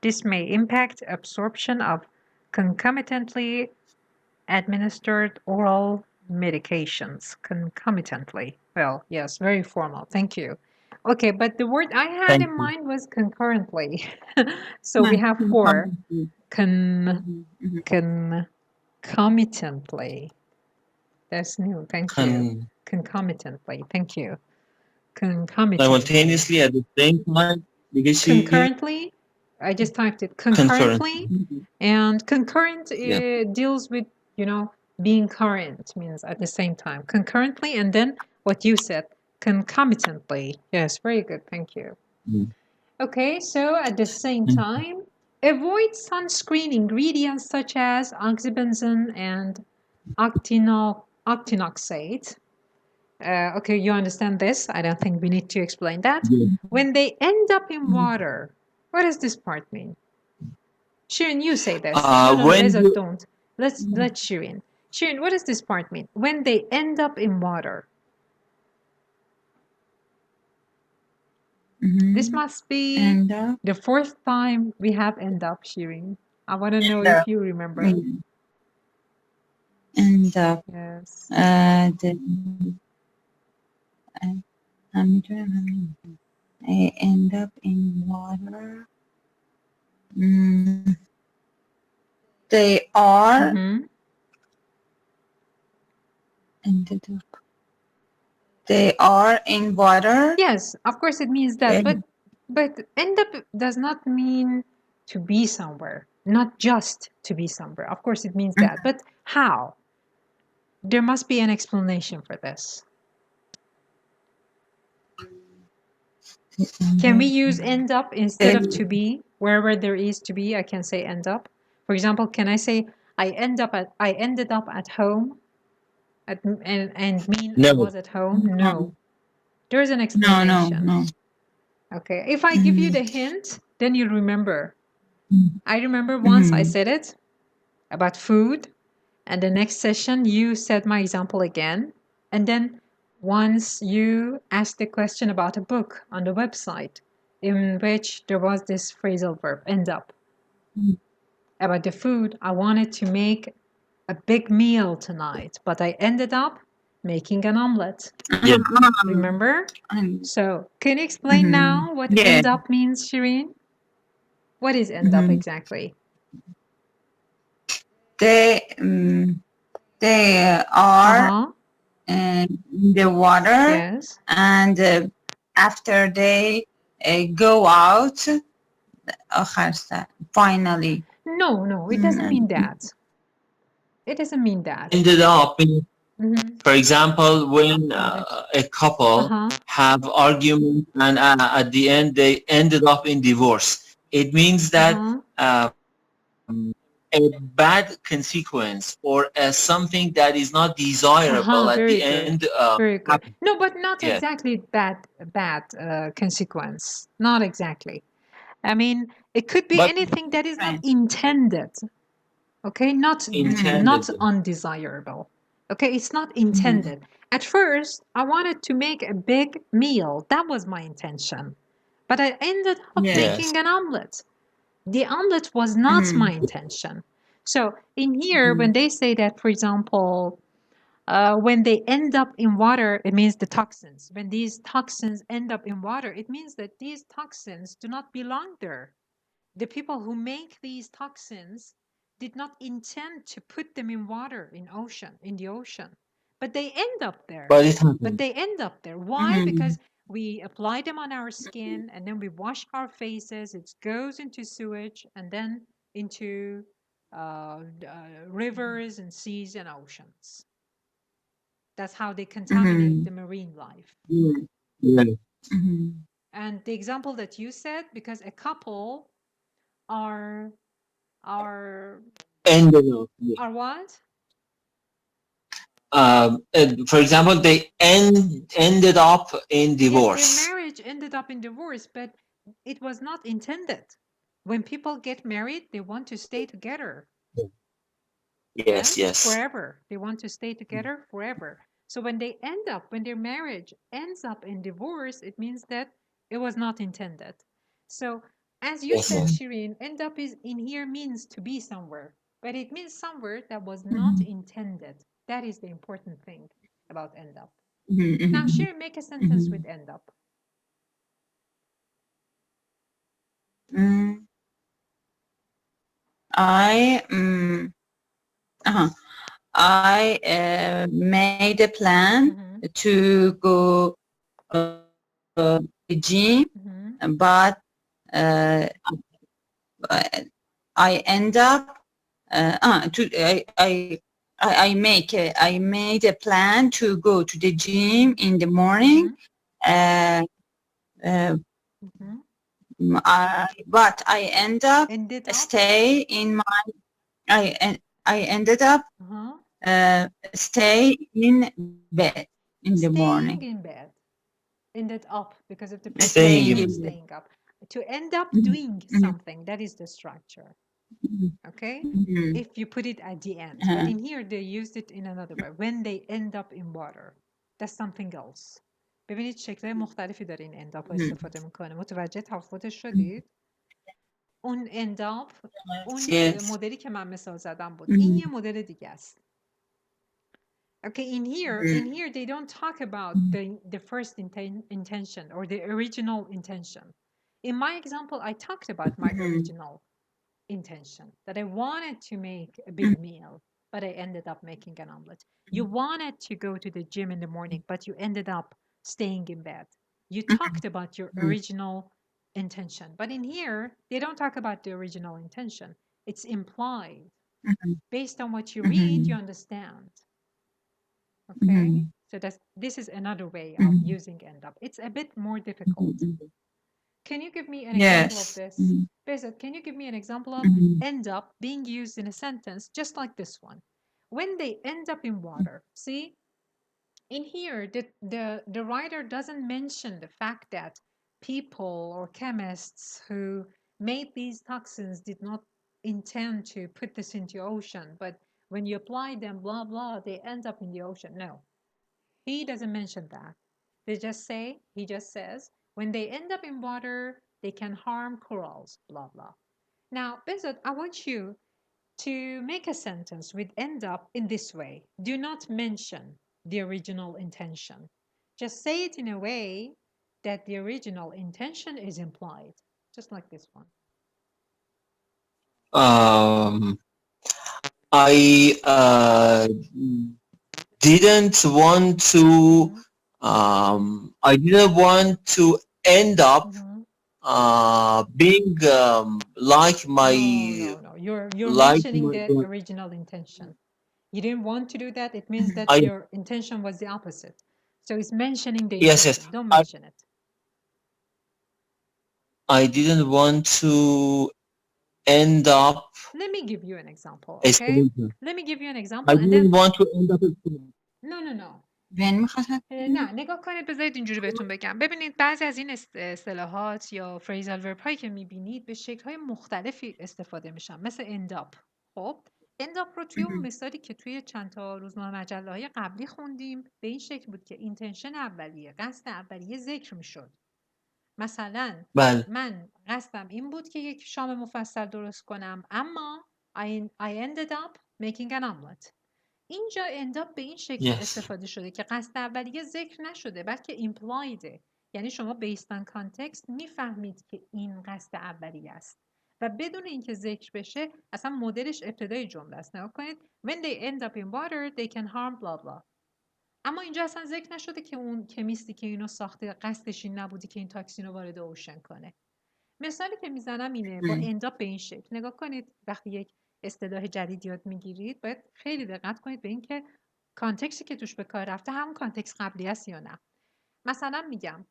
This may impact absorption of concomitantly administered oral medications. Concomitantly. Well, yes, very formal. Thank you. Okay, but the word I had in mind was concurrently. So we have 4. Concomitantly. That's new. Thank you. Concomitantly. Thank you. Concomitantly. Simultaneously at the same time. Concurrently. I just typed it. Concurrently. And concurrent deals with, being current means at the same time. Concurrently, and then what you said, concomitantly. Yes, very good. Thank you. Okay, so at the same time, avoid sunscreen ingredients such as oxybenzone and octinoxate. Okay, you understand this? I don't think we need to explain that. When they end up in water, what does this part mean? Shirin, you say this. Don't. Let's Shirin. Shirin, what does this part mean? When they end up in water. This must be the 4th time we have end up, Shirin. I want to know if you remember. End up. Yes. I end up in water. They are ended up. They are in water. Yes, of course it means that, but end up does not mean to be somewhere, not just to be somewhere. Of course it means that, but how? There must be an explanation for this. Can we use end up instead of to be? Wherever there is to be, I can say end up. For example, can I say I ended up at home and mean I was at home? No. There is an explanation. No. Okay. If I give you the hint, then you remember. I remember once I said it about food, and the next session you said my example again, and then once you asked the question about a book on the website in which there was this phrasal verb, end up. About the food, I wanted to make a big meal tonight, but I ended up making an omelette. Yeah. Remember? So, can you explain now what end up means, Shireen? What is end up exactly? They are in the water, Yes. and after they go out, finally. No, it doesn't mean that. It doesn't mean that. Ended up in, for example, when a couple have argument and at the end they ended up in divorce. It means that a bad consequence or something that is not desirable at the end. Very good. No, but not exactly bad consequence. Not exactly. I mean, it could be anything that is not intended. Okay, not undesirable. Okay, it's not intended. At first, I wanted to make a big meal. That was my intention. But I ended up making an omelette. The omelette was not my intention. So in here, when they say that, for example, when they end up in water, it means the toxins. When these toxins end up in water, it means that these toxins do not belong there. The people who make these toxins did not intend to put them in water, in the ocean. But they end up there. Why? Because we apply them on our skin and then we wash our faces. It goes into sewage and then into rivers and seas and oceans. That's how they contaminate the marine life. And the example that you said, because a couple are what? For example, they ended up in divorce. Yes, their marriage ended up in divorce, but it was not intended. When people get married, they want to stay together. Yes. Forever. They want to stay together forever. So when their marriage ends up in divorce, it means that it was not intended. So as you said, Shireen, end up in here means to be somewhere, but it means somewhere that was not intended. That is the important thing about end up. Now, Shireen, make a sentence with end up. I made a plan to go to the gym, but I end up I made a plan to go to the gym in the morning. But I stay in my. I ended up stay in bed in the morning. Staying in bed. Ended up because of the staying up. To end up doing something, that is the structure. Okay? If you put it at the end. But in here, they used it in another way. When they end up in water. That's something else. ببینید شکل‌های مختلفی داره این end up استفاده میکنه. متوجه تفاوتش شدید؟ اون end up اون مدلی که من مثال زدم بود. این یه مدل دیگه است. Okay, in here they don't talk about the first intention or the original intention. In my example, I talked about my original intention, that I wanted to make a big meal, but I ended up making an omelette. You wanted to go to the gym in the morning, but you ended up staying in bed. You talked about your original intention. But in here, they don't talk about the original intention. It's implied. Based on what you read, you understand. Okay? So this is another way of using end up. It's a bit more difficult. Can you give me an example of this? Bezat, can you give me an example of end up being used in a sentence just like this one? When they end up in water. See, in here, the writer doesn't mention the fact that people or chemists who made these toxins did not intend to put this into the ocean, but when you apply them, blah, blah, they end up in the ocean. No, he doesn't mention that. He just says, when they end up in water, they can harm corals, blah, blah. Now, Bezat, I want you to make a sentence with end up in this way. Do not mention the original intention. Just say it in a way that the original intention is implied. Just like this one. I didn't want to end up being like my. No. You're mentioning the original intention. You didn't want to do that. It means that your intention was the opposite. So it's mentioning the intention. Yes. Don't mention it. I didn't want to end up. Let me give you an example. Okay. Let me give you an example. I didn't want to end up. No. نه نگاه کنید، بذارید اینجوری بهتون بگم. ببینید بعضی از این اصطلاحات یا فریزال ورب هایی که میبینید به شکل های مختلفی استفاده میشن، مثل انداپ. خب انداپ رو توی اون مثالی که توی چند تا روزنامه مجله های قبلی خوندیم به این شکل بود که اینتنشن اولیه، قصد اولیه ذکر میشد. مثلا من قصدم این بود که یک شام مفصل درست کنم، اما I ended up making an omelet. اینجا انداپ به این شکل استفاده شده که قصد اولیه ذکر نشده بلکه ایمپلایده. یعنی شما based on context میفهمید که این قصد اولیه است و بدون اینکه ذکر بشه اصلا مدلش ابتدای جمله است. نگاه کنید when they end up in water they can harm blah blah. اما اینجا اصلا ذکر نشده که اون کمیستی که اینو ساخته قصدش این نبودی که این تاکسین رو وارد اوشن کنه. مثالی که میزنم اینه با انداپ به این شکل. نگاه کنید وقتی یک اصطلاح جدید یاد میگیرید باید خیلی دقت کنید به این که کانتکستی که توش به کار رفته همون کانتکست قبلی است یا نه. مثلا میگم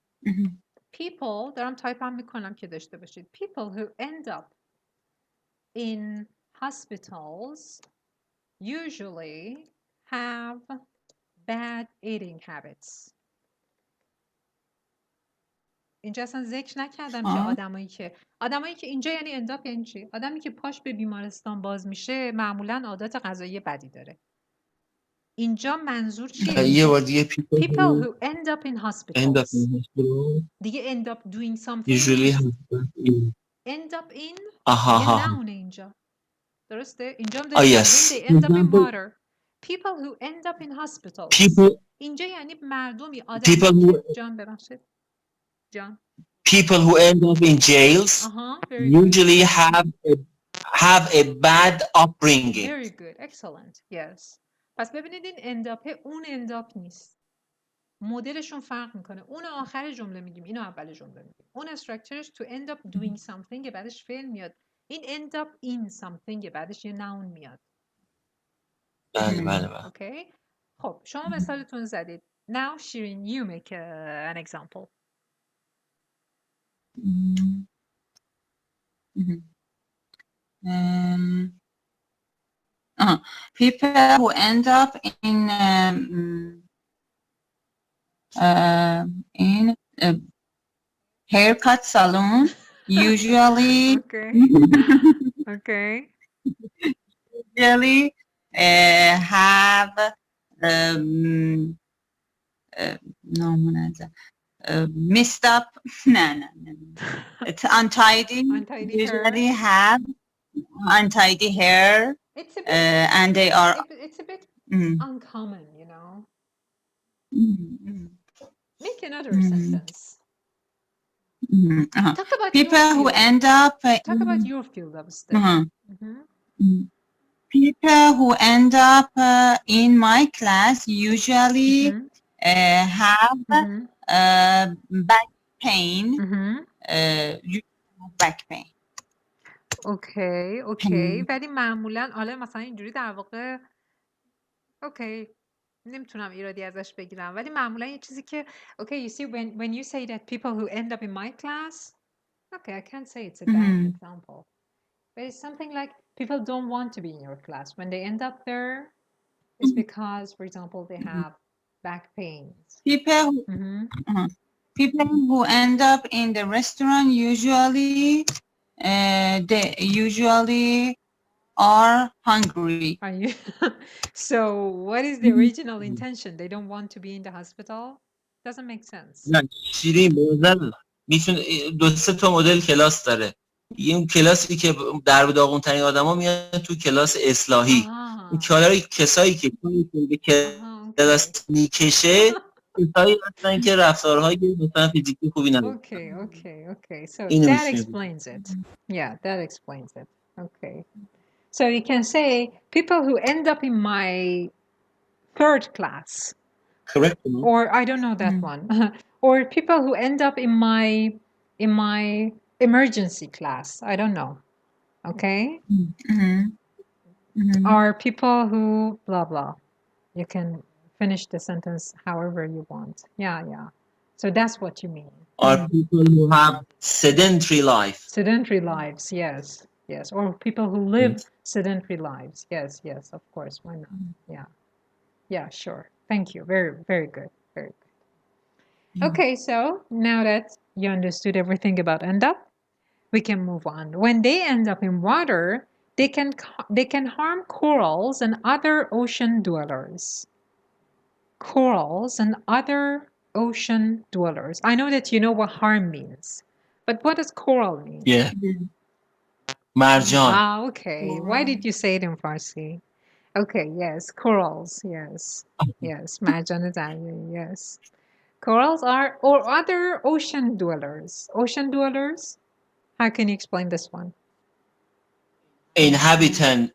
people، دارم تایپ هم میکنم که داشته باشید، people who end up in hospitals usually have bad eating habits. اینجا اصلا ذکر نکردم که آدمایی که اینجا یعنی انداپ یعنی چی؟ آدمی که پاش به بیمارستان باز میشه معمولا عادات غذایی بدی داره. اینجا منظور چیه؟ یه بار دیگه people who end up in hospitals. دیگه end up doing something. Usually end up in یه نونه اینجا. درسته؟ اینجا هم داریم when they end up in water. people who end up in hospitals. اینجا یعنی مردمی آدمی جان ببخشید. John. People who end up in jails usually have a bad upbringing. Very good, excellent. Yes. پس ببینید این انداپه اون انداپ نیست. مدلشون فرق میکنه. اون آخر جمله میگیم، اینو اول جمله میگیم. اون استراکچرش تو end up doing something بعدش فعل میاد. این end up in something بعدش یه noun میاد. بله. Okay. خب شما مثالتون زدید. Now Shirin, you make an example. People who end up in haircut salon usually usually have messed up it's untidy usually hair. Have untidy hair and they are it's a bit uncommon, you know. Make another sentence. Talk about people who end up talk about your field of study. People who end up in my class usually have back pain. Back pain. اوکی ولی معمولا حالا مثلا اینجوری در واقع اوکی نمیتونم ایرادی ازش بگیرم، ولی معمولا یه چیزی که okay you see when you say that people who end up in my class, okay I can't say it's a bad example, but it's something like people don't want to be in your class. When they end up there, it's because, for example, they have back pains. People who end up in the restaurant usually they usually are hungry. Are you? So what is the original intention? They don't want to be in the hospital? Doesn't make sense. نه شیرین بزن میتونه 2-3 تا مدل کلاس داره. این کلاسی که در به داغون ترین آدما میان تو کلاس اصلاحی. این کسایی که به کلاس میکشه کسایی هستن که رفتارهای مثلا فیزیکی خوبی ندارن. Okay. So that explains it. Yeah, that explains it. Okay. So you can say people who end up in my third class. Correct. Or I don't know that one. Or people who end up in my emergency class. I don't know. Okay? Or people who blah blah. You can finish the sentence however you want. Yeah. So that's what you mean. Or people who have sedentary life. Sedentary lives, yes. Or people who live sedentary lives. Yes, of course. Why not? Yeah, sure. Thank you. Very, very good. Very good. Okay, so now that you understood everything about end up, we can move on. When they end up in water, they can harm corals and other ocean dwellers. Corals and other ocean dwellers. I know that you know what harm means, but what does coral mean? Yeah. Marjan. Okay. Why did you say it in Farsi? Okay, yes, corals, yes, marjan darya, yes. Corals are, or other ocean dwellers. Ocean dwellers? How can you explain this one? Inhabitant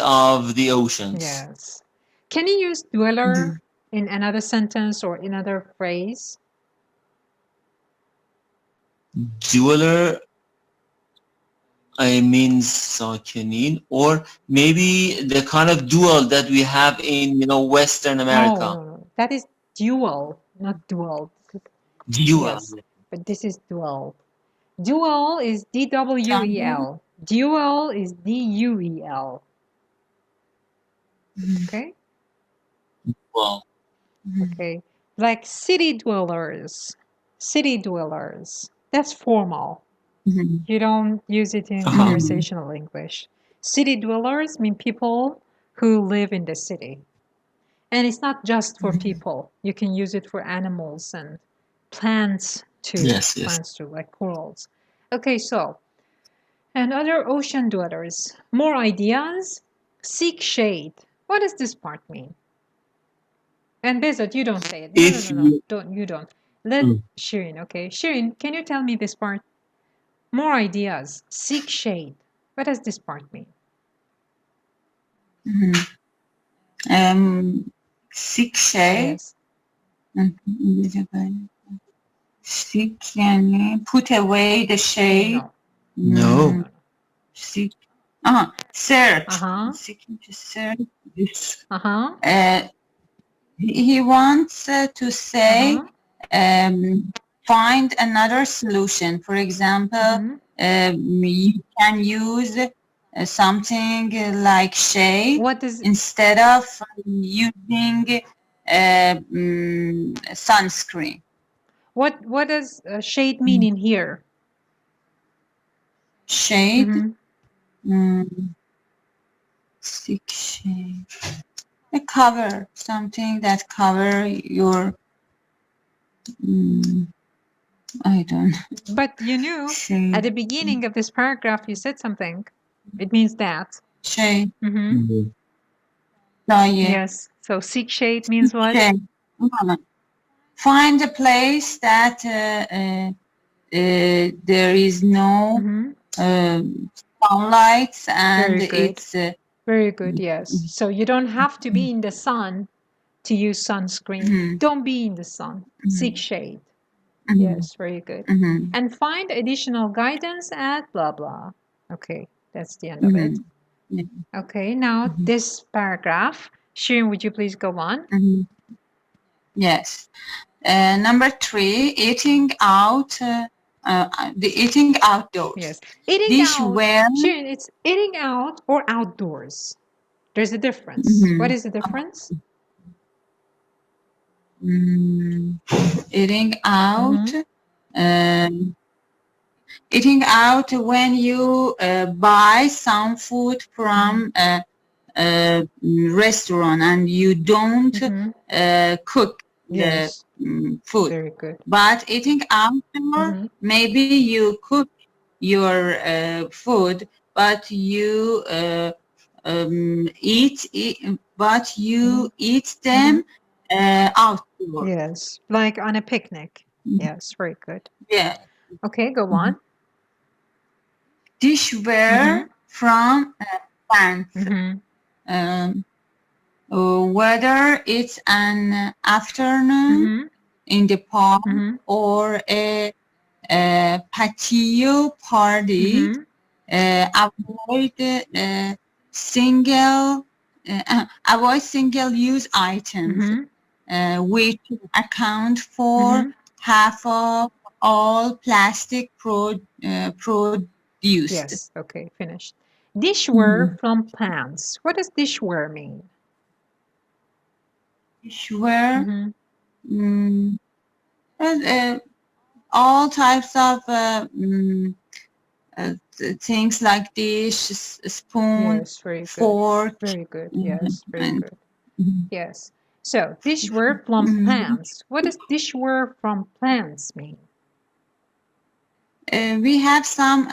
of the oceans. Yes. Can you use dweller in another sentence or another phrase? Dweller, I mean sakinin, or maybe the kind of dual that we have in Western America. No. That is dual, not dual. Dual. Yes, but this is dual. Dual is D-W-E-L. Dual is D-U-E-L. Okay? Wow. Okay. Like city dwellers. City dwellers. That's formal. You don't use it in conversational English. City dwellers mean people who live in the city. And it's not just for people. You can use it for animals and plants too. Yes. Plants too, like corals. Okay, so, and other ocean dwellers. More ideas? Seek shade. What does this part mean? And Bezat, you don't say it. No. You don't. Let Shirin, okay? Shirin, can you tell me this part? More ideas. Seek shade. What does this part mean? Seek shade. Seek yani put away the shade. No. Seek. Search. Seeking to search this. He wants to say find another solution. For example, you can use something like shade instead of using sunscreen. What does shade mean in here? Shade? Seek shade. A cover, something that cover your I don't know. But you knew at the beginning of this paragraph you said something. It means that. Shade. Yes. So seek shade means what? Shade. Find a place that there is no sunlight and it's very good. Yes. So you don't have to be in the sun to use sunscreen. Don't be in the sun. Seek shade. Yes, very good. And find additional guidance at blah blah. Okay, that's the end of it. Okay, now this paragraph, Shirin, would you please go on? Yes. Number 3, eating out. The eating outdoors. Yes. Eating Dishware. out. Shirin, it's eating out or outdoors. There's a difference. What is the difference? Eating out. Eating out when you buy some food from a restaurant and you don't cook the food. Very good. But eating outdoor, maybe you cook your food, but you eat them outdoor. Yes, like on a picnic. Yes, very good. Yeah. Okay, go on. Dishware from plants. Whether it's an afternoon in the park or a patio party, avoid single-use items, which account for half of all plastic produced. Yes, okay, finished. Dishware from plants. What does dishware mean? Dishware, all types of things like dish, spoon, yes, very good. fork. Very good. Yes, very good. Yes. So dishware from plants. What does dishware from plants mean? We have some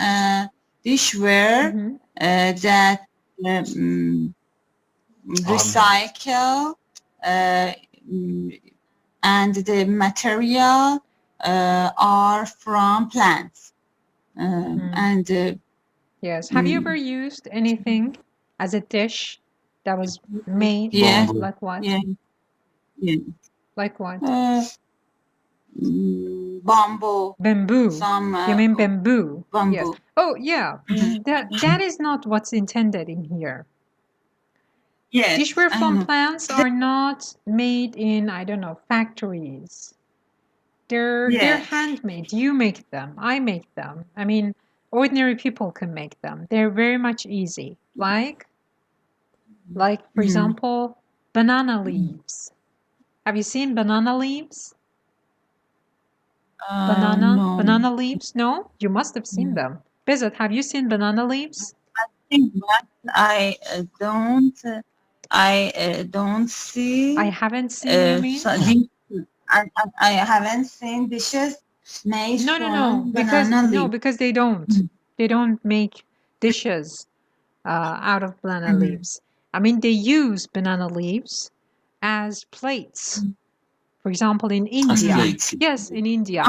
dishware that recycle and the material are from plants. And yes, have you ever used anything as a dish that was made? Yeah. Like what? Yeah. Like what? Bamboo. Bamboo. Some, you mean bamboo? Bamboo. Yes. Oh yeah. That is not what's intended in here. Yes. Dishware from plants are not made in, I don't know, factories. They're handmade. You make them. I make them. I mean, ordinary people can make them. They're very much easy. Like for example, banana leaves. Have you seen banana leaves? No. Banana leaves? No? You must have seen them. Bezat, have you seen banana leaves? I think, but I don't see. I haven't seen, you mean? I haven't seen dishes made No, banana leaves. because they don't. They don't make dishes out of banana leaves. I mean, they use banana leaves as plates. For example, in India. Yes, in India.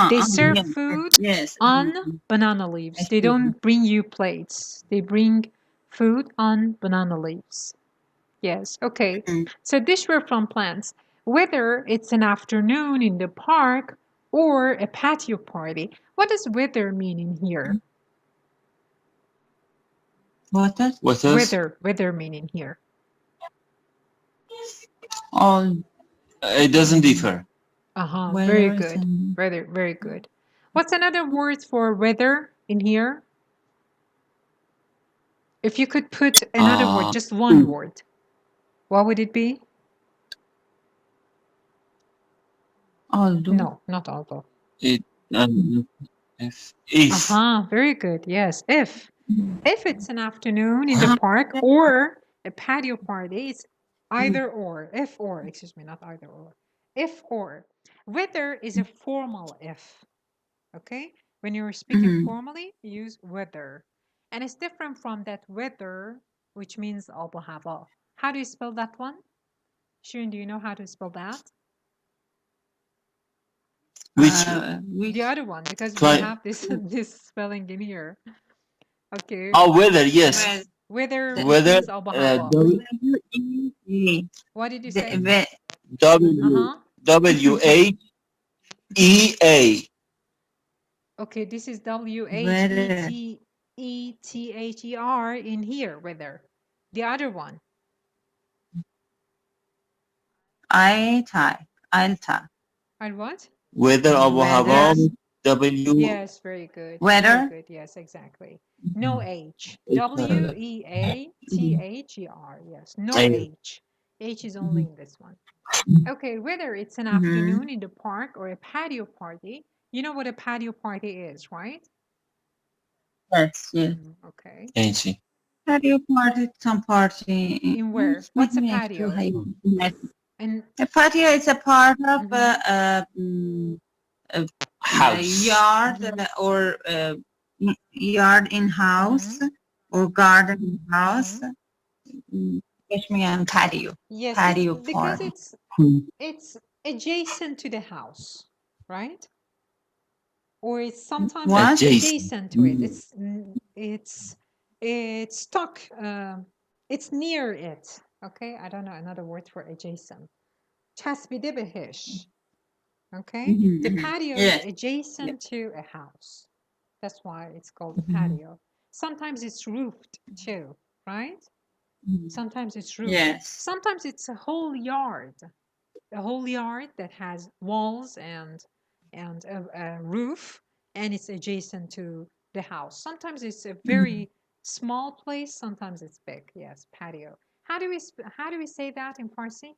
They serve food on banana leaves. They don't bring you plates. They bring food on banana leaves. Yes, okay. So dishware from plants. Whether it's an afternoon in the park or a patio party. What does weather mean in here? What does weather mean in here? It doesn't differ. Very good. Very good. What's another word for weather in here? If you could put another word, just one word, what would it be? Although. No, not although. If. Very good. Yes, if. If it's an afternoon in the park or a patio party, it's either or. If or, excuse me, not either or. If or. Weather is a formal if. Okay? When you're speaking formally, you use weather. And it's different from that weather, which means ab و هوا. How do you spell that one? Shirin, do you know how to spell that? Which? The other one, because we have this spelling in here. Okay. Weather, yes. Weather. What did you say? WHEA. Okay, this is WHETER in here, weather. The other one. IELTS. And what? Weather آب و هوا W. Yes, very good. Weather. Very good. Yes, exactly. No H. WEATHER. Yes, no H. H is only in this one. Okay, whether it's an afternoon in the park or a patio party, you know what a patio party is, right? Yes, yes. Okay. Angie. Patio party, some party. In where? What's a patio? And a patio is a part of a House. yard or yard in house or garden in house. Patio. Yes, Patio because party. it's adjacent to the house, right? Or it's sometimes What? adjacent to it. It's stuck. It's near it. Okay, I don't know another word for adjacent. چسبیده بهش. Okay, the patio is adjacent to a house. That's why it's called a patio. Sometimes it's roofed too, right? Sometimes it's roofed. Yes. Sometimes it's a whole yard that has walls and a roof, and it's adjacent to the house. Sometimes it's a very small place. Sometimes it's big. Yes, patio. How do we say that in Farsi?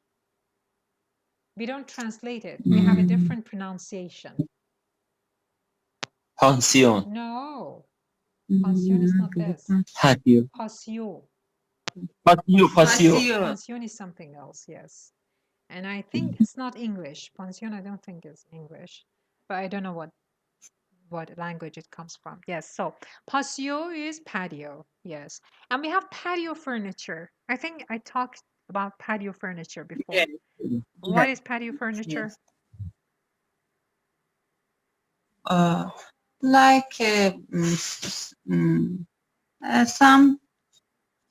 We don't translate it. We have a different pronunciation. Pension. No, pension is not this. Patio. Pasio. Patio. Pension is something else. Yes. And I think it's not English. Pension, I don't think is English, but I don't know what language it comes from. Yes, so patio is patio. Yes, and we have patio furniture. I think I talked about patio furniture before. Yes. What is patio furniture? Like some.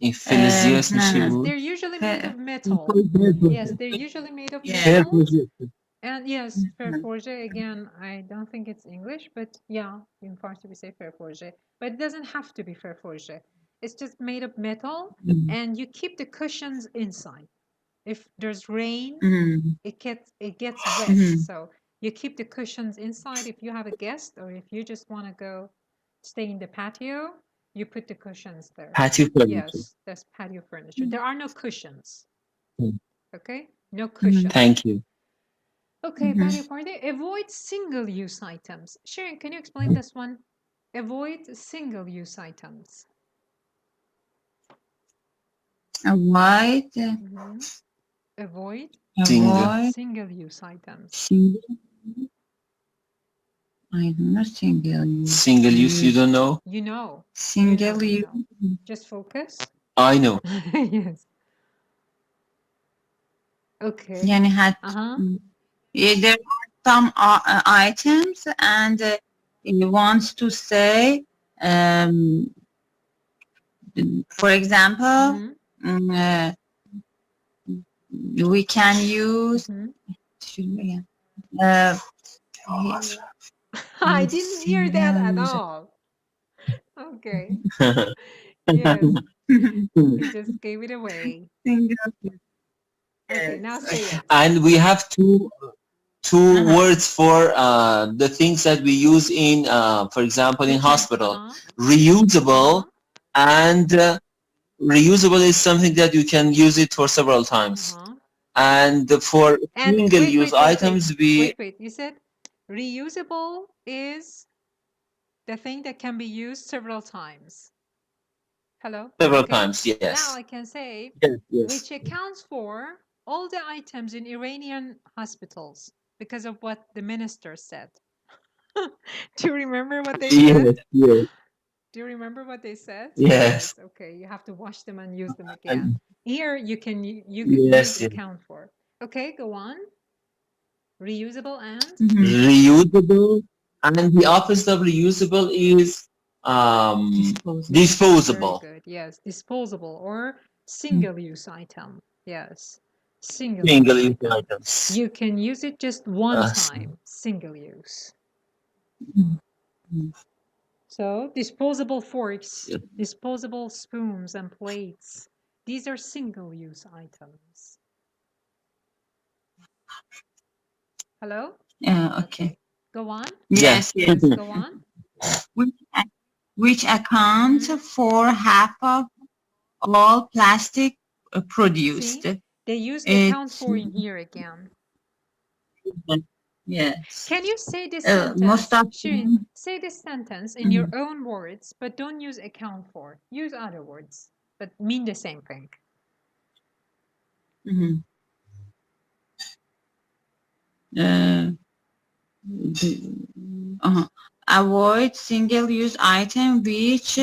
Yes, they're usually made of metal. Yes, they're usually made of metal. And yes, ferforje, again, I don't think it's English, but yeah, in Farsi we say ferforje. But it doesn't have to be ferforje. It's just made of metal, and you keep the cushions inside. If there's rain, it gets wet. So you keep the cushions inside if you have a guest, or if you just want to go stay in the patio, you put the cushions there. Patio furniture. Yes, that's patio furniture. There are no cushions. Okay, no cushions. Thank you. Okay, patio party. Avoid single-use items. Sharon, can you explain this one? Avoid single-use items. Avoid. Avoid single-use items. I don't know single-use. Single-use, you don't know? You know. Single-use. Just focus. I know. Yes. Okay. There are some items, and it wants to say, for example, we can use. I didn't hear that at all. Okay. Yes. You just gave it away. Okay, now say it. And we have two words for the things that we use in, for example, in hospital. Reusable, and reusable is something that you can use it for several times. And for single-use items, Wait. You said reusable is the thing that can be used several times. Hello? Several times, yes. Now I can say, which accounts for all the items in Iranian hospitals because of what the minister said. Do you remember what they said? Yes. Do you remember what they said? Yes. Okay, you have to wash them and use them again. Here you can account for. Okay, go on. Reusable and? Reusable, and the opposite of reusable is disposable. Very good. Yes, disposable or single-use item. Yes, single-use items. You can use it just one time. Single-use. So disposable forks, disposable spoons and plates. These are single-use items. Hello? Okay. Go on. Yes, yes. Go on. Which account for half of all plastic produced. See? They use the account for in here again. Yes. Can you say this sentence? Shirin, say this sentence in your own words, but don't use account for. Use other words, but mean the same thing. Avoid single-use item which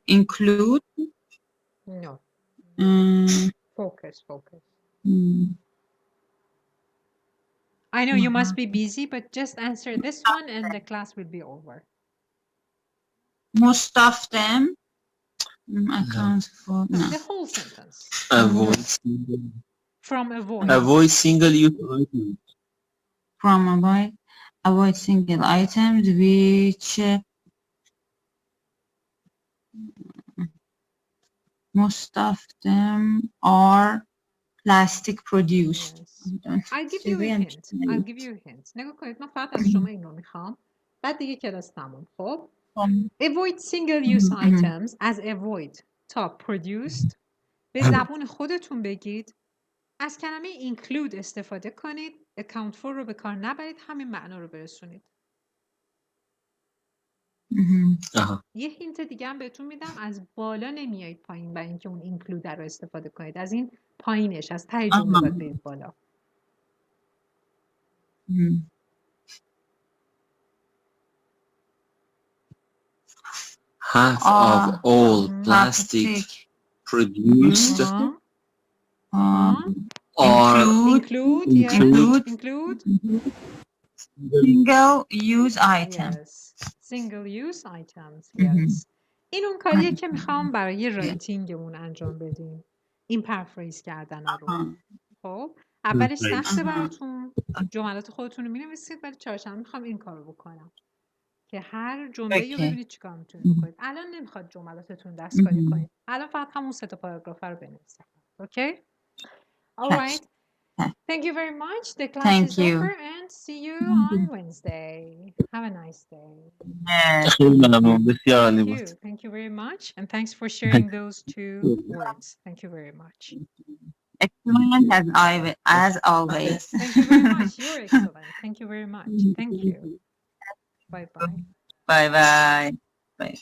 include. No. Focus. I know you must be busy, but just answer this one and the class will be over. Most of them account for. No. The whole sentence. Avoid single-use items. From avoid single items which most of them are plastic produced. Yes. I'll give you a hint. نگاه کنید من فقط از شما این رو میخوام. بعد دیگه کلاس تموم. خب avoid single use items as avoid تا produced به زبون خودتون بگید. از کلمه include استفاده کنید. account for رو به کار نبرید. همین معنا رو برسونید. یه هینت دیگه هم بهتون میدم. از بالا نمیایید پایین برای اینکه اون include رو استفاده کنید. از این پایینش از ته جمله باید برید بالا. Half of all plastic produced include single-use items. Yes. Single-use items. Yes. این اون کاریه که میخوام برای رایتینگمون انجام بدیم. این پرفریز کردن رو. خب اولش سخته براتون. جملات خودتون رو مینویسید ولی چهارشنبه میخوام این کار رو بکنم که هر جمله رو ببینید چیکار میتونید بکنید. الان نمیخواد جملاتتون دستکاری کنید. الان فقط همون 3 تا پاراگراف رو بنویسید. Okay? All right. Thank you very much. The class is over and see you on Wednesday. Have a nice day. Thank you very much. And thanks for sharing those 2 words. Thank you very much. Excellent as always. Thank you very much. You're excellent. Thank you very much. Thank you. Bye-bye. Bye-bye. Bye.